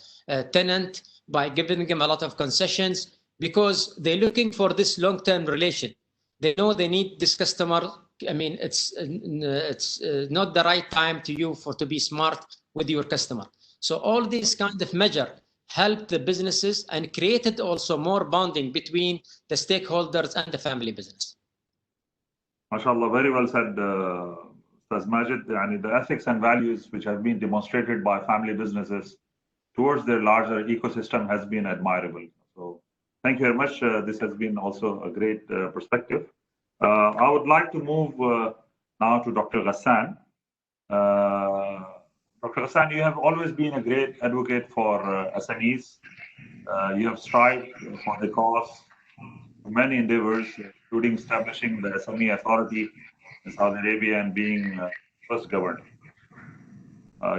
Speaker 8: tenant by giving them a lot of concessions, because they're looking for this long-term relation. They know they need this customer. I mean, it's not the right time to be smart with your customer. So all these kind of measure help the businesses and created also more bonding between the stakeholders and the family business.
Speaker 1: MashaAllah, very well said, Ustaz Majid. The ethics and values which have been demonstrated by family businesses towards their larger ecosystem has been admirable. So thank you very much. This has been also a great perspective. I would like to move now to Dr. Ghassan. Dr. Ghassan, you have always been a great advocate for SMEs. You have strived for the cause for many endeavors, including establishing the SME authority in Saudi Arabia and being first governor.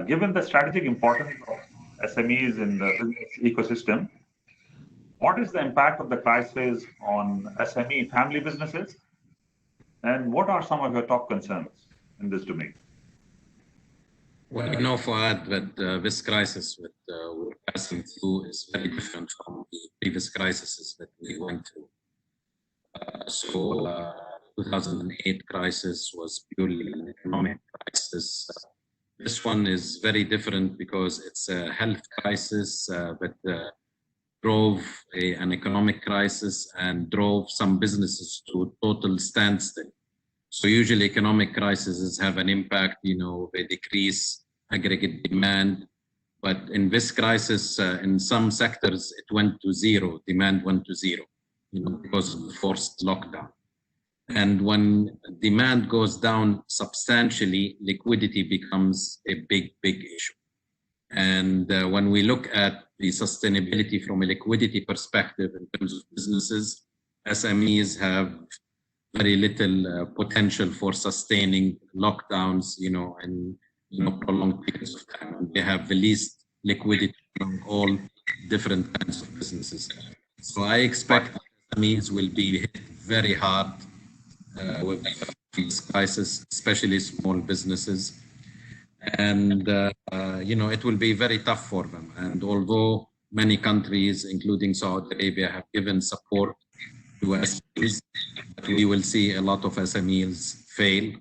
Speaker 1: Given the strategic importance of SMEs in the business ecosystem, what is the impact of the crisis on SME family businesses? And what are some of your top concerns in this domain?
Speaker 7: Well, you know, Fuad, that this crisis that we're passing through is very different from the previous crises that we went through. So 2008 crisis was purely an economic crisis. This one is very different because it's a health crisis that drove an economic crisis and drove some businesses to total standstill. So usually economic crises have an impact, they decrease aggregate demand. But in this crisis, in some sectors, it went to zero, demand went to zero, because of the forced lockdown. And when demand goes down substantially, liquidity becomes a big issue. And when we look at the sustainability from a liquidity perspective in terms of businesses, SMEs have very little potential for sustaining lockdowns, and prolonged periods of time. And they have the least liquidity among all different kinds of businesses. So I expect SMEs will be hit very hard with this crisis, especially small businesses. And, it will be very tough for them. And although many countries, including Saudi Arabia, have given support to SMEs. But we will see a lot of SMEs fail,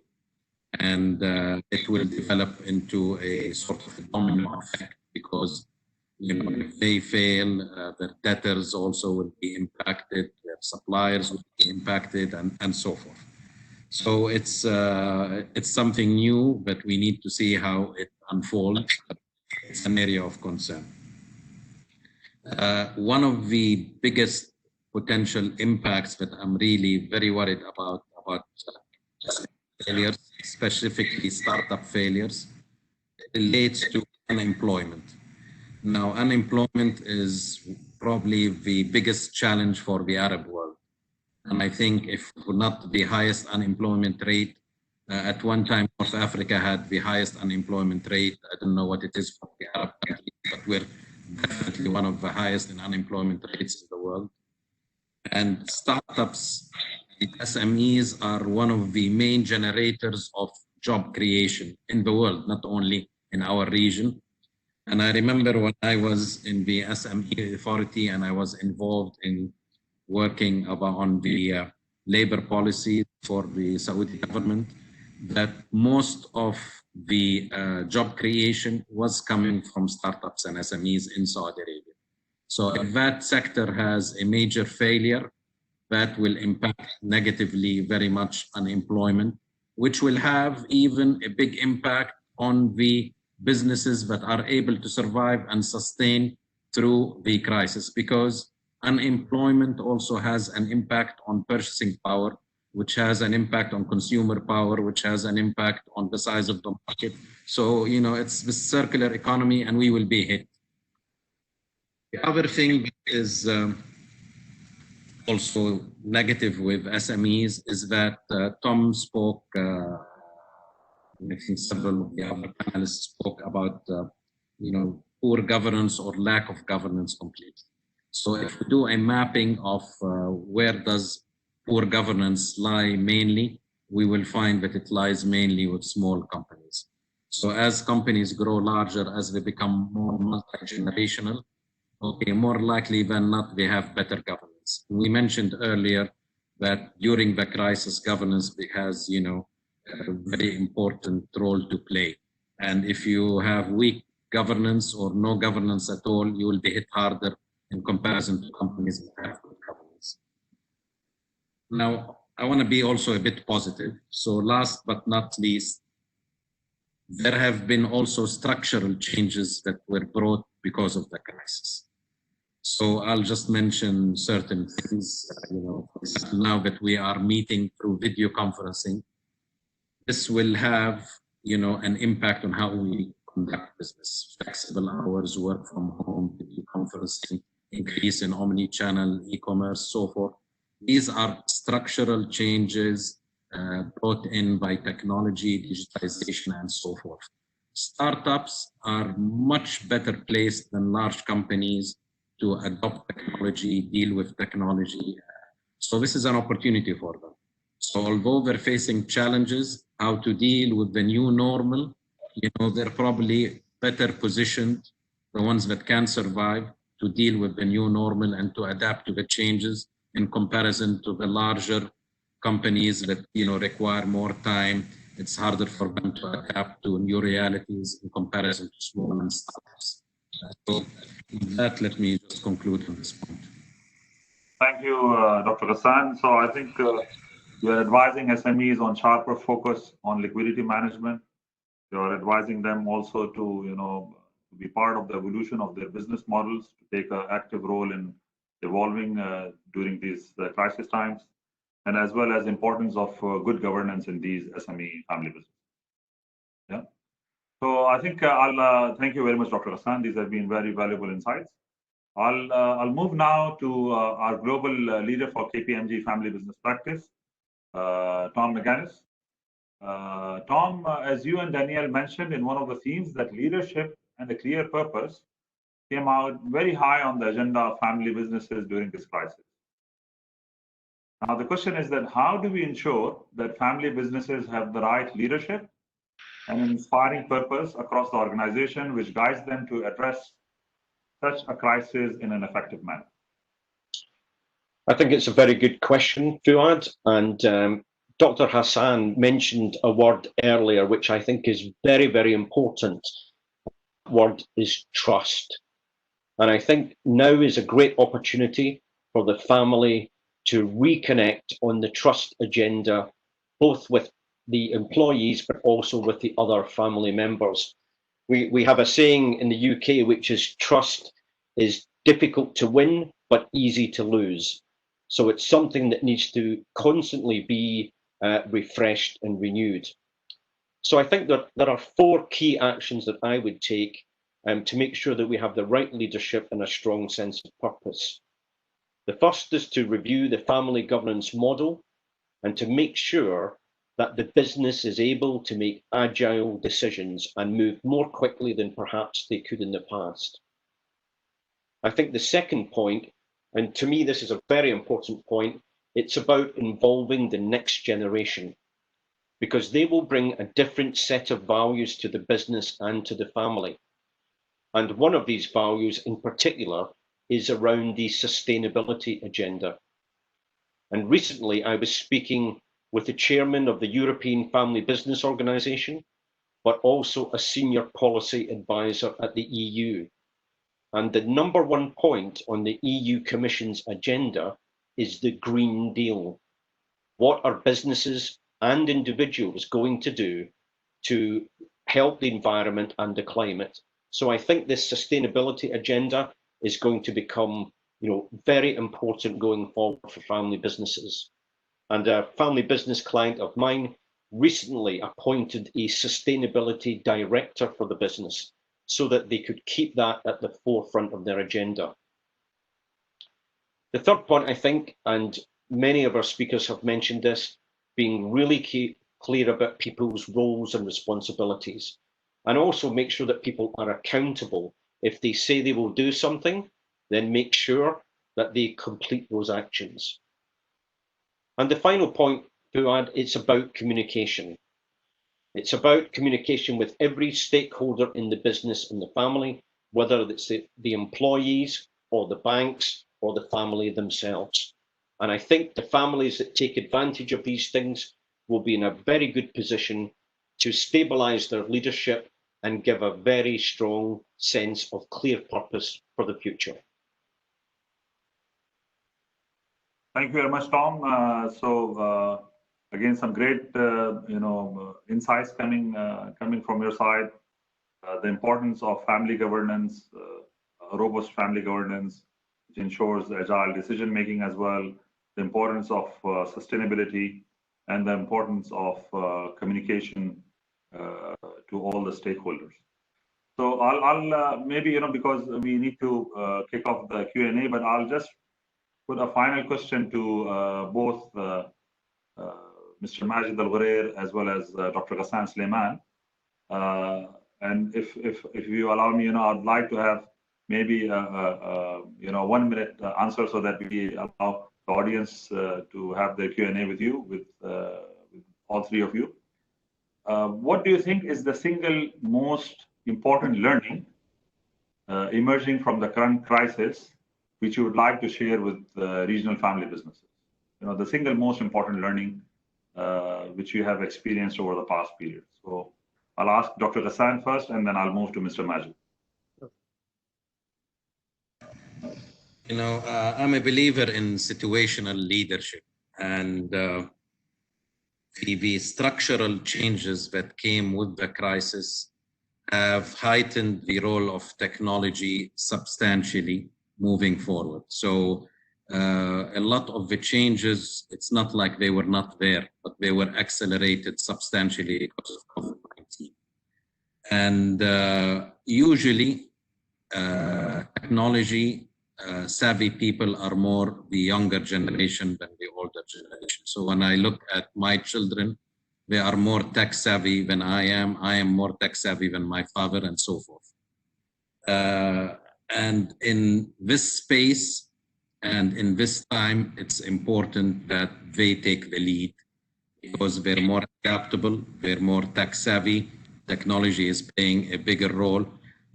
Speaker 7: and it will develop into a sort of a domino effect, because if they fail, their debtors also will be impacted, their suppliers will be impacted, and so forth. So it's something new, but we need to see how it unfolds. It's an area of concern. One of the biggest potential impacts that I'm really very worried about failures, specifically startup failures, relates to unemployment. Now, unemployment is probably the biggest challenge for the Arab world. And I think if not the highest unemployment rate, at one time North Africa had the highest unemployment rate. I don't know what it is for the Arab countries, but we're definitely one of the highest in unemployment rates in the world. And startups, SMEs, are one of the main generators of job creation in the world, not only in our region. And I remember when I was in the SME authority and I was involved in working on the labor policy for the Saudi government, that most of the job creation was coming from startups and SMEs in Saudi Arabia. So if that sector has a major failure, that will impact negatively very much unemployment, which will have even a big impact on the businesses that are able to survive and sustain through the crisis, because unemployment also has an impact on purchasing power, which has an impact on consumer power, which has an impact on the size of the market. So, it's the circular economy, and we will be hit. The other thing is also negative with SMEs is that Tom spoke, I think several of the other panelists spoke about, poor governance or lack of governance completely. So if we do a mapping of where does poor governance lie mainly, we will find that it lies mainly with small companies. So as companies grow larger, as they become more multi-generational, okay, more likely than not, they have better governance. We mentioned earlier that during the crisis, governance has, a very important role to play. And if you have weak governance or no governance at all, you will be hit harder in comparison to companies that have good governance. Now, I want to be also a bit positive. So last but not least, there have been also structural changes that were brought because of the crisis. So I'll just mention certain things. Now that we are meeting through video conferencing, this will have, an impact on how we conduct business. Flexible hours, work from home, video conferencing, increase in omni-channel, e-commerce, so forth. These are structural changes brought in by technology, digitization, and so forth. Startups are much better placed than large companies to adopt technology, deal with technology. So this is an opportunity for them. So although they're facing challenges, how to deal with the new normal, they're probably better positioned, the ones that can survive, to deal with the new normal and to adapt to the changes in comparison to the larger companies that, require more time. It's harder for them to adapt to new realities in comparison to small and startups. So with that, let me just conclude on this point.
Speaker 1: Thank you, Dr. Ghassan. So I think you're advising SMEs on sharper focus on liquidity management. You're advising them also to, to be part of the evolution of their business models, to take an active role in evolving during these crisis times, and as well as importance of good governance in these SME family businesses. Yeah. So I think I'll thank you very much, Dr. Ghassan. These have been very valuable insights. I'll move now to our global leader for KPMG Family Business Practice, Tom Mechanis. Tom, as you and Danielle mentioned in one of the themes, that leadership and a clear purpose came out very high on the agenda of family businesses during this crisis. Now, the question is that how do we ensure that family businesses have the right leadership and inspiring purpose across the organization, which guides them to address such a crisis in an effective manner?
Speaker 4: I think it's a very good question, Fuad. And Dr. Hassan mentioned a word earlier, which I think is very, very important. That word is trust. And I think now is a great opportunity for the family to reconnect on the trust agenda, both with the employees, but also with the other family members. We have a saying in the UK, which is trust is difficult to win, but easy to lose. So it's something that needs to constantly be refreshed and renewed. So I think that there are 4 key actions that I would take to make sure that we have the right leadership and a strong sense of purpose. The first is to review the family governance model and to make sure that the business is able to make agile decisions and move more quickly than perhaps they could in the past. I think the second point, and to me this is a very important point, it's about involving the next generation, because they will bring a different set of values to the business and to the family. And one of these values in particular is around the sustainability agenda. And recently I was speaking with the chairman of the European Family Business Organization, but also a senior policy advisor at the EU. And the number 1 point on the EU Commission's agenda is the Green Deal. What are businesses and individuals going to do to help the environment and the climate? So I think this sustainability agenda is going to become, very important going forward for family businesses. And a family business client of mine recently appointed a sustainability director for the business so that they could keep that at the forefront of their agenda. The third point, I think, and many of our speakers have mentioned this, being really clear about people's roles and responsibilities, and also make sure that people are accountable. If they say they will do something, then make sure that they complete those actions. And the final point, Fuad, it's about communication. It's about communication with every stakeholder in the business and the family, whether it's the employees or the banks or the family themselves. And I think the families that take advantage of these things will be in a very good position to stabilize their leadership and give a very strong sense of clear purpose for the future.
Speaker 1: Thank you very much, Tom. Again, some great, insights coming from your side. The importance of family governance, robust family governance, which ensures agile decision making as well. The importance of sustainability, and the importance of communication to all the stakeholders. So I'll maybe, because we need to kick off the Q&A, but I'll just put a final question to both Mr. Majid Al-Ghurair as well as Dr. Ghassan Suleiman. And if you allow me, I'd like to have maybe 1 minute answer so that we allow the audience to have their Q&A with you, with all 3 of you. What do you think is the single most important learning emerging from the current crisis, which you would like to share with regional family businesses? The single most important learning which you have experienced over the past period. So I'll ask Dr. Ghassan first, and then I'll move to Mr. Majid.
Speaker 7: I'm a believer in situational leadership, and the structural changes that came with the crisis have heightened the role of technology substantially moving forward. So a lot of the changes, it's not like they were not there, but they were accelerated substantially because of COVID-19. And usually technology savvy people are more the younger generation than the older generation. So when I look at my children, they are more tech savvy than I am. I am more tech savvy than my father, and so forth. And in this space and in this time, it's important that they take the lead because they're more adaptable, they're more tech savvy. Technology is playing a bigger role.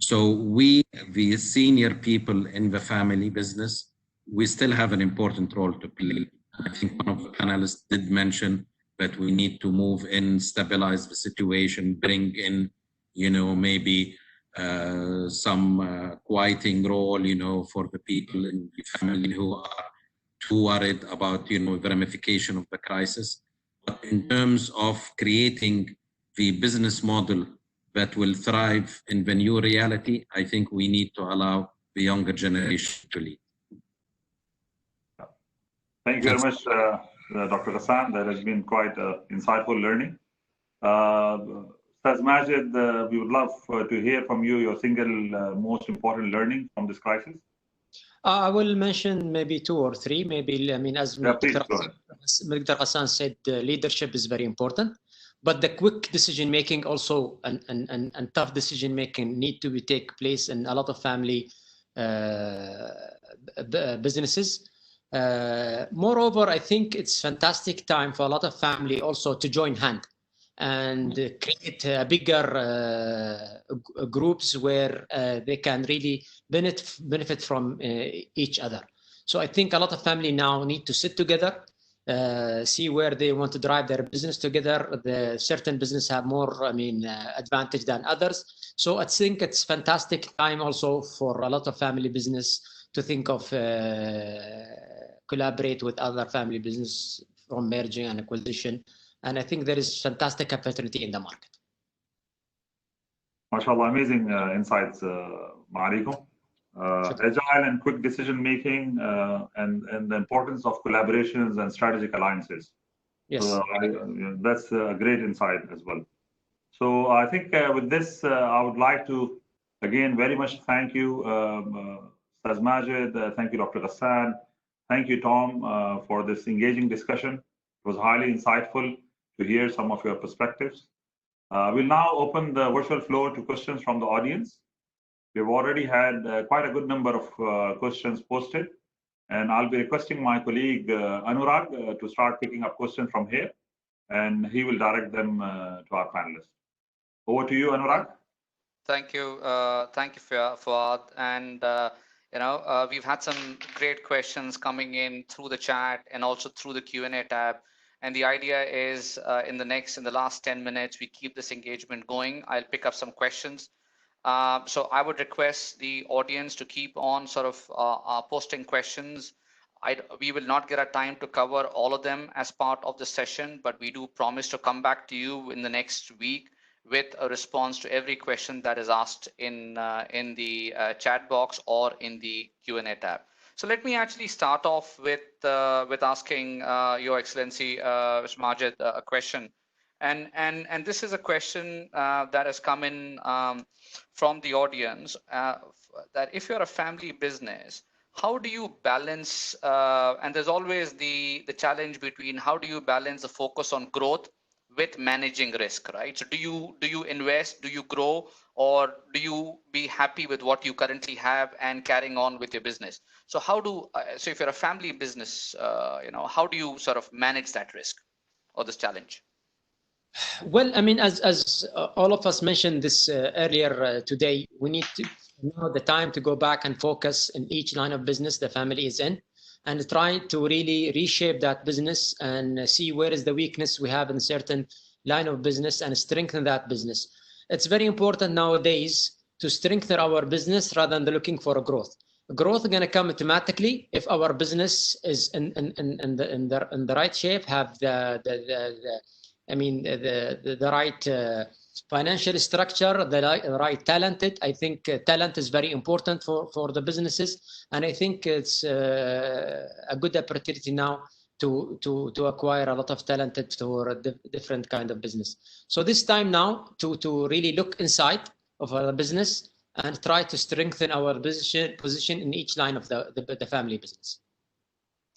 Speaker 7: So we, the senior people in the family business, we still have an important role to play. I think one of the panelists did mention that we need to move in, stabilize the situation, bring in, maybe some quieting role, for the people in the family who are too worried about, the ramification of the crisis. But in terms of creating the business model that will thrive in the new reality, I think we need to allow the younger generation to lead.
Speaker 1: Thank you very much, Dr. Ghassan. That has been quite insightful learning. Ustaz Majid, we would love to hear from you your single most important learning from this crisis.
Speaker 8: I will mention maybe 2 or 3. Maybe, I mean, as Dr. Ghassan said, leadership is very important, but the quick decision making also and tough decision making need to take place in a lot of family businesses. Moreover, I think it's fantastic time for a lot of family also to join hand and create bigger groups where they can really benefit from each other. So I think a lot of family now need to sit together, see where they want to drive their business together. The certain business have more, advantage than others. So I think it's fantastic time also for a lot of family business to think of collaborate with other family business from merging and acquisition. And I think there is fantastic opportunity in the market.
Speaker 1: MashaAllah, amazing insights, Ma'alaikum. Agile and quick decision making and the importance of collaborations and strategic alliances.
Speaker 8: Yes.
Speaker 1: So that's a great insight as well. So I think with this, I would like to again very much thank you, Ustaz Majid, thank you, Dr. Ghassan, thank you, Tom, for this engaging discussion. It was highly insightful to hear some of your perspectives. We'll now open the virtual floor to questions from the audience. We've already had quite a good number of questions posted, and I'll be requesting my colleague Anurag to start picking up questions from here, and he will direct them to our panelists. Over to you, Anurag.
Speaker 6: Thank you, Fuad. And we've had some great questions coming in through the chat and also through the Q&A tab. And the idea is in the last 10 minutes, we keep this engagement going. I'll pick up some questions. So I would request the audience to keep on sort of posting questions. We will not get a time to cover all of them as part of the session, but we do promise to come back to you in the next week with a response to every question that is asked in the chat box or in the Q&A tab. So let me actually start off with asking Your Excellency, Mr. Majid, a question. And this is a question that has come in from the audience, that if you're a family business, how do you balance, and there's always the challenge between how do you balance the focus on growth with managing risk, right? So do you invest, do you grow, or do you be happy with what you currently have and carrying on with your business? So so if you're a family business, how do you sort of manage that risk or this challenge?
Speaker 8: Well, I mean, as all of us mentioned this earlier today, we need to know the time to go back and focus in each line of business the family is in, and try to really reshape that business and see where is the weakness we have in certain line of business and strengthen that business. It's very important nowadays to strengthen our business rather than looking for a growth. Growth is going to come automatically if our business is in the right shape, have the right financial structure, the right talented. I think talent is very important for the businesses, and I think it's a good opportunity now to acquire a lot of talented for a different kind of business. So this time now to really look inside of our business and try to strengthen our position in each line of the family business.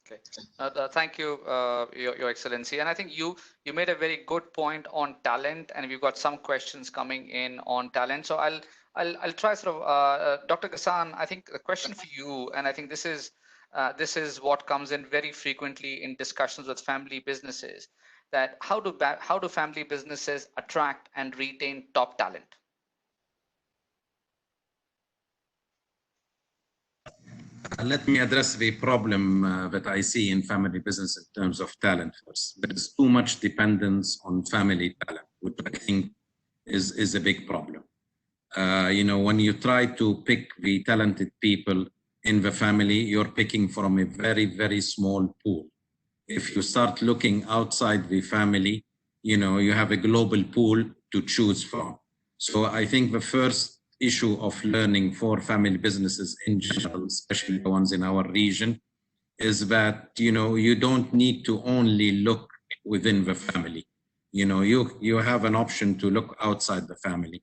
Speaker 6: Okay, thank you, Your Excellency. And I think you made a very good point on talent, and we've got some questions coming in on talent. So I'll try sort of, Dr. Ghassan, I think a question for you, and I think this is what comes in very frequently in discussions with family businesses, that how do family businesses attract and retain top talent?
Speaker 7: Let me address the problem that I see in family business in terms of talent first. There is too much dependence on family talent, which I think is a big problem. When you try to pick the talented people in the family, you're picking from a very, very small pool. If you start looking outside the family, you have a global pool to choose from. So I think the first issue of learning for family businesses in general, especially the ones in our region, is that, you don't need to only look within the family. You have an option to look outside the family.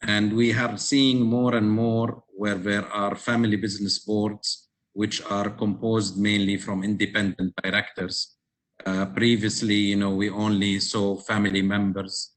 Speaker 7: And we are seeing more and more where there are family business boards, which are composed mainly from independent directors. Previously, we only saw family members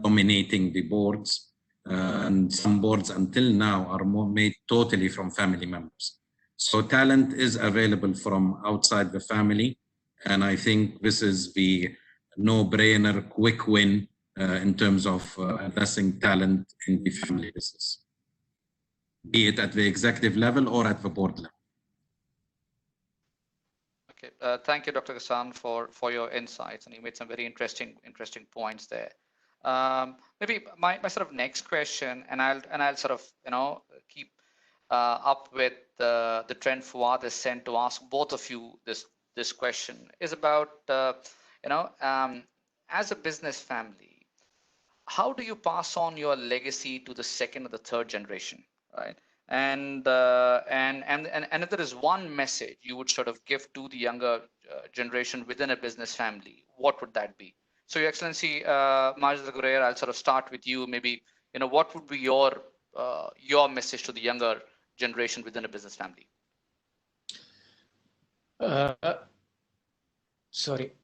Speaker 7: dominating the boards. And some boards until now are made totally from family members. So talent is available from outside the family. And I think this is the no-brainer quick win in terms of addressing talent in the family business, be it at the executive level or at the board level.
Speaker 6: Okay, thank you, Dr. Ghassan, for your insights, and you made some very interesting points there. Maybe my sort of next question, and I'll sort of keep up with the trend Fuad has sent to ask both of you this question, is about as a business family, how do you pass on your legacy to the second or the third generation, right? And if there is one message you would sort of give to the younger generation within a business family, what would that be? So, Your Excellency, Majid Al-Ghurair, I'll sort of start with you. Maybe what would be your message to the younger generation within a business family?
Speaker 8: Sorry.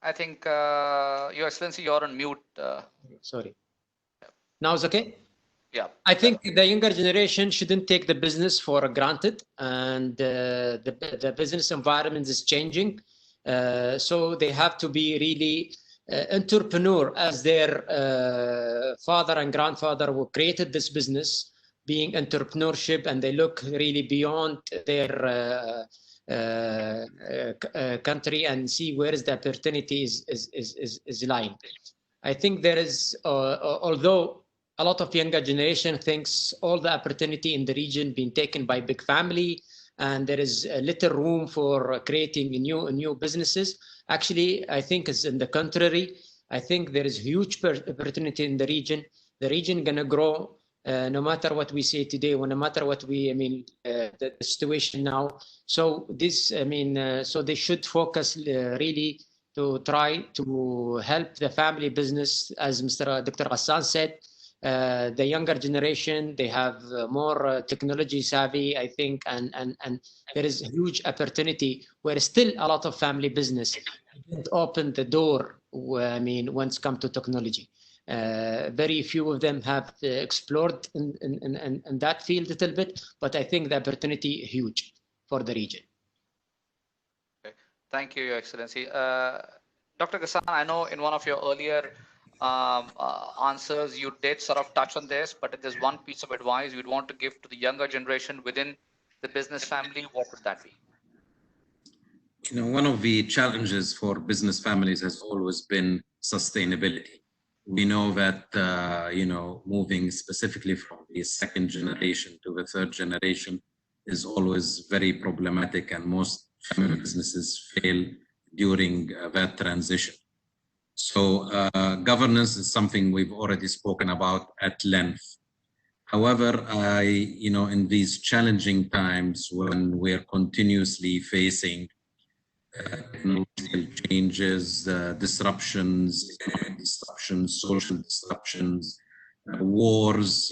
Speaker 6: I think, Your Excellency, you're on mute.
Speaker 8: Sorry. Now it's okay?
Speaker 6: Yeah.
Speaker 8: I think the younger generation shouldn't take the business for granted, and the business environment is changing. So they have to be really entrepreneur, as their father and grandfather who created this business, being entrepreneurship, and they look really beyond their country and see where is the opportunity is lying. I think there is, although a lot of younger generation thinks all the opportunity in the region being taken by big family, and there is little room for creating new businesses. Actually, I think it's in the contrary. I think there is huge opportunity in the region. The region gonna grow no matter what we say today, or no matter what the situation now. So this, so they should focus really to try to help the family business, as Dr. Ghassan said. The younger generation, they have more technology savvy, I think, and there is a huge opportunity where still a lot of family business didn't open the door, when it's come to technology. Very few of them have explored in that field a little bit, but I think the opportunity is huge for the region.
Speaker 6: Okay. Thank you, Your Excellency. Dr. Ghassan, I know in one of your earlier answers, you did sort of touch on this, but if there's one piece of advice you'd want to give to the younger generation within the business family, what would that be?
Speaker 7: One of the challenges for business families has always been sustainability. We know that, moving specifically from the second generation to the third generation is always very problematic, and most family businesses fail during that transition. So governance is something we've already spoken about at length. However, in these challenging times when we're continuously facing technological changes, disruptions, social disruptions, wars,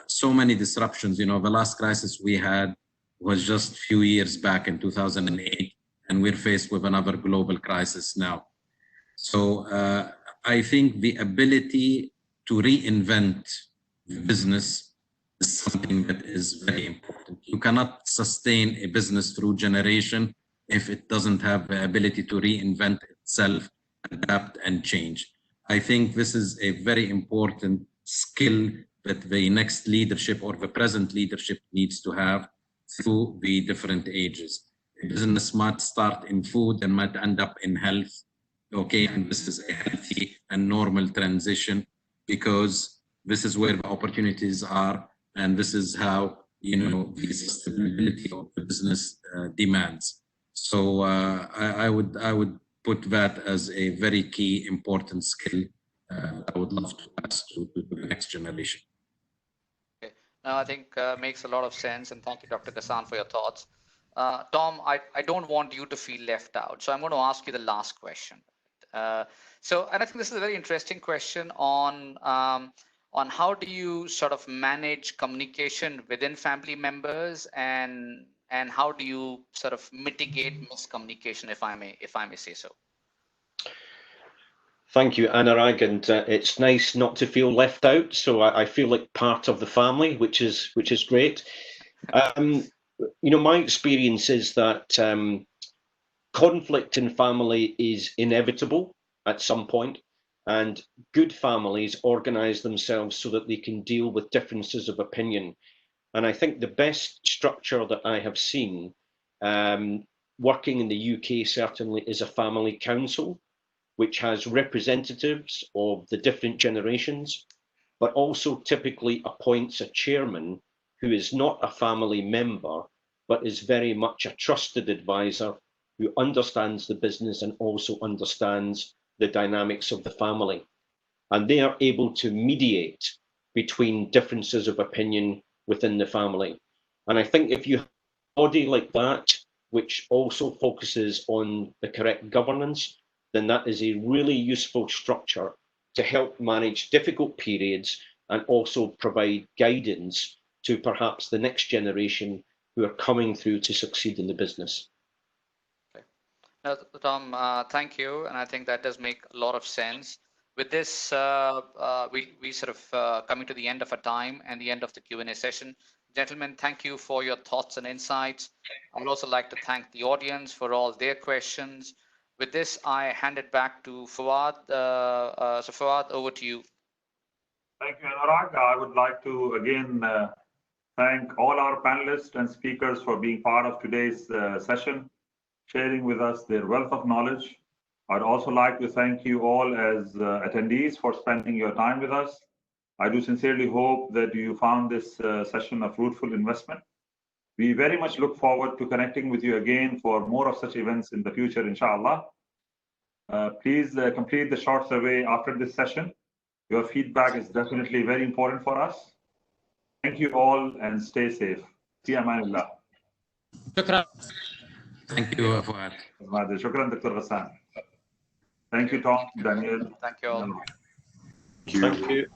Speaker 7: so many disruptions. The last crisis we had was just a few years back in 2008, and we're faced with another global crisis now. So I think the ability to reinvent the business is something that is very important. You cannot sustain a business through generation if it doesn't have the ability to reinvent itself, adapt, and change. I think this is a very important skill that the next leadership or the present leadership needs to have through the different ages. A business might start in food and might end up in health. Okay, and this is a healthy and normal transition because this is where the opportunities are, and this is how, you know, the sustainability of the business demands. So I would put that as a very key, important skill I would love to pass to the next generation.
Speaker 6: Okay, now I think makes a lot of sense, and thank you, Dr. Ghassan, for your thoughts. Tom, I don't want you to feel left out, so I'm going to ask you the last question. And I think this is a very interesting question on how do you sort of manage communication within family members, and how do you sort of mitigate miscommunication, if I may say so.
Speaker 4: Thank you, Anurag, and it's nice not to feel left out. So I feel like part of the family, which is great. You know, my experience is that conflict in family is inevitable at some point, and good families organize themselves so that they can deal with differences of opinion. And I think the best structure that I have seen working in the UK certainly is a family council, which has representatives of the different generations, but also typically appoints a chairman who is not a family member, but is very much a trusted advisor who understands the business and also understands the dynamics of the family. And they are able to mediate between differences of opinion within the family. And I think if you have a body like that, which also focuses on the correct governance, then that is a really useful structure to help manage difficult periods and also provide guidance to perhaps the next generation who are coming through to succeed in the business.
Speaker 6: Now, Tom, thank you, and I think that does make a lot of sense. With this, we sort of coming to the end of our time and the end of the Q&A session. Gentlemen, thank you for your thoughts and insights. I would also like to thank the audience for all their questions. With this, I hand it back to Fuad. So Fuad, over to you.
Speaker 1: Thank you, Anurag. I would like to again thank all our panelists and speakers for being part of today's session, sharing with us their wealth of knowledge. I'd also like to thank you all as attendees for spending your time with us. I do sincerely hope that you found this session a fruitful investment. We very much look forward to connecting with you again for more of such events in the future, inshallah. Please complete the short survey after this session. Your feedback is definitely very important for us. Thank you all and stay safe. Fi amanillah.
Speaker 8: Shukran.
Speaker 7: Thank you, Fuad.
Speaker 1: Shukran, Dr. Ghassan. Thank you, Tom, Daniel.
Speaker 6: Thank you all.
Speaker 3: Thank you.
Speaker 4: Thank you.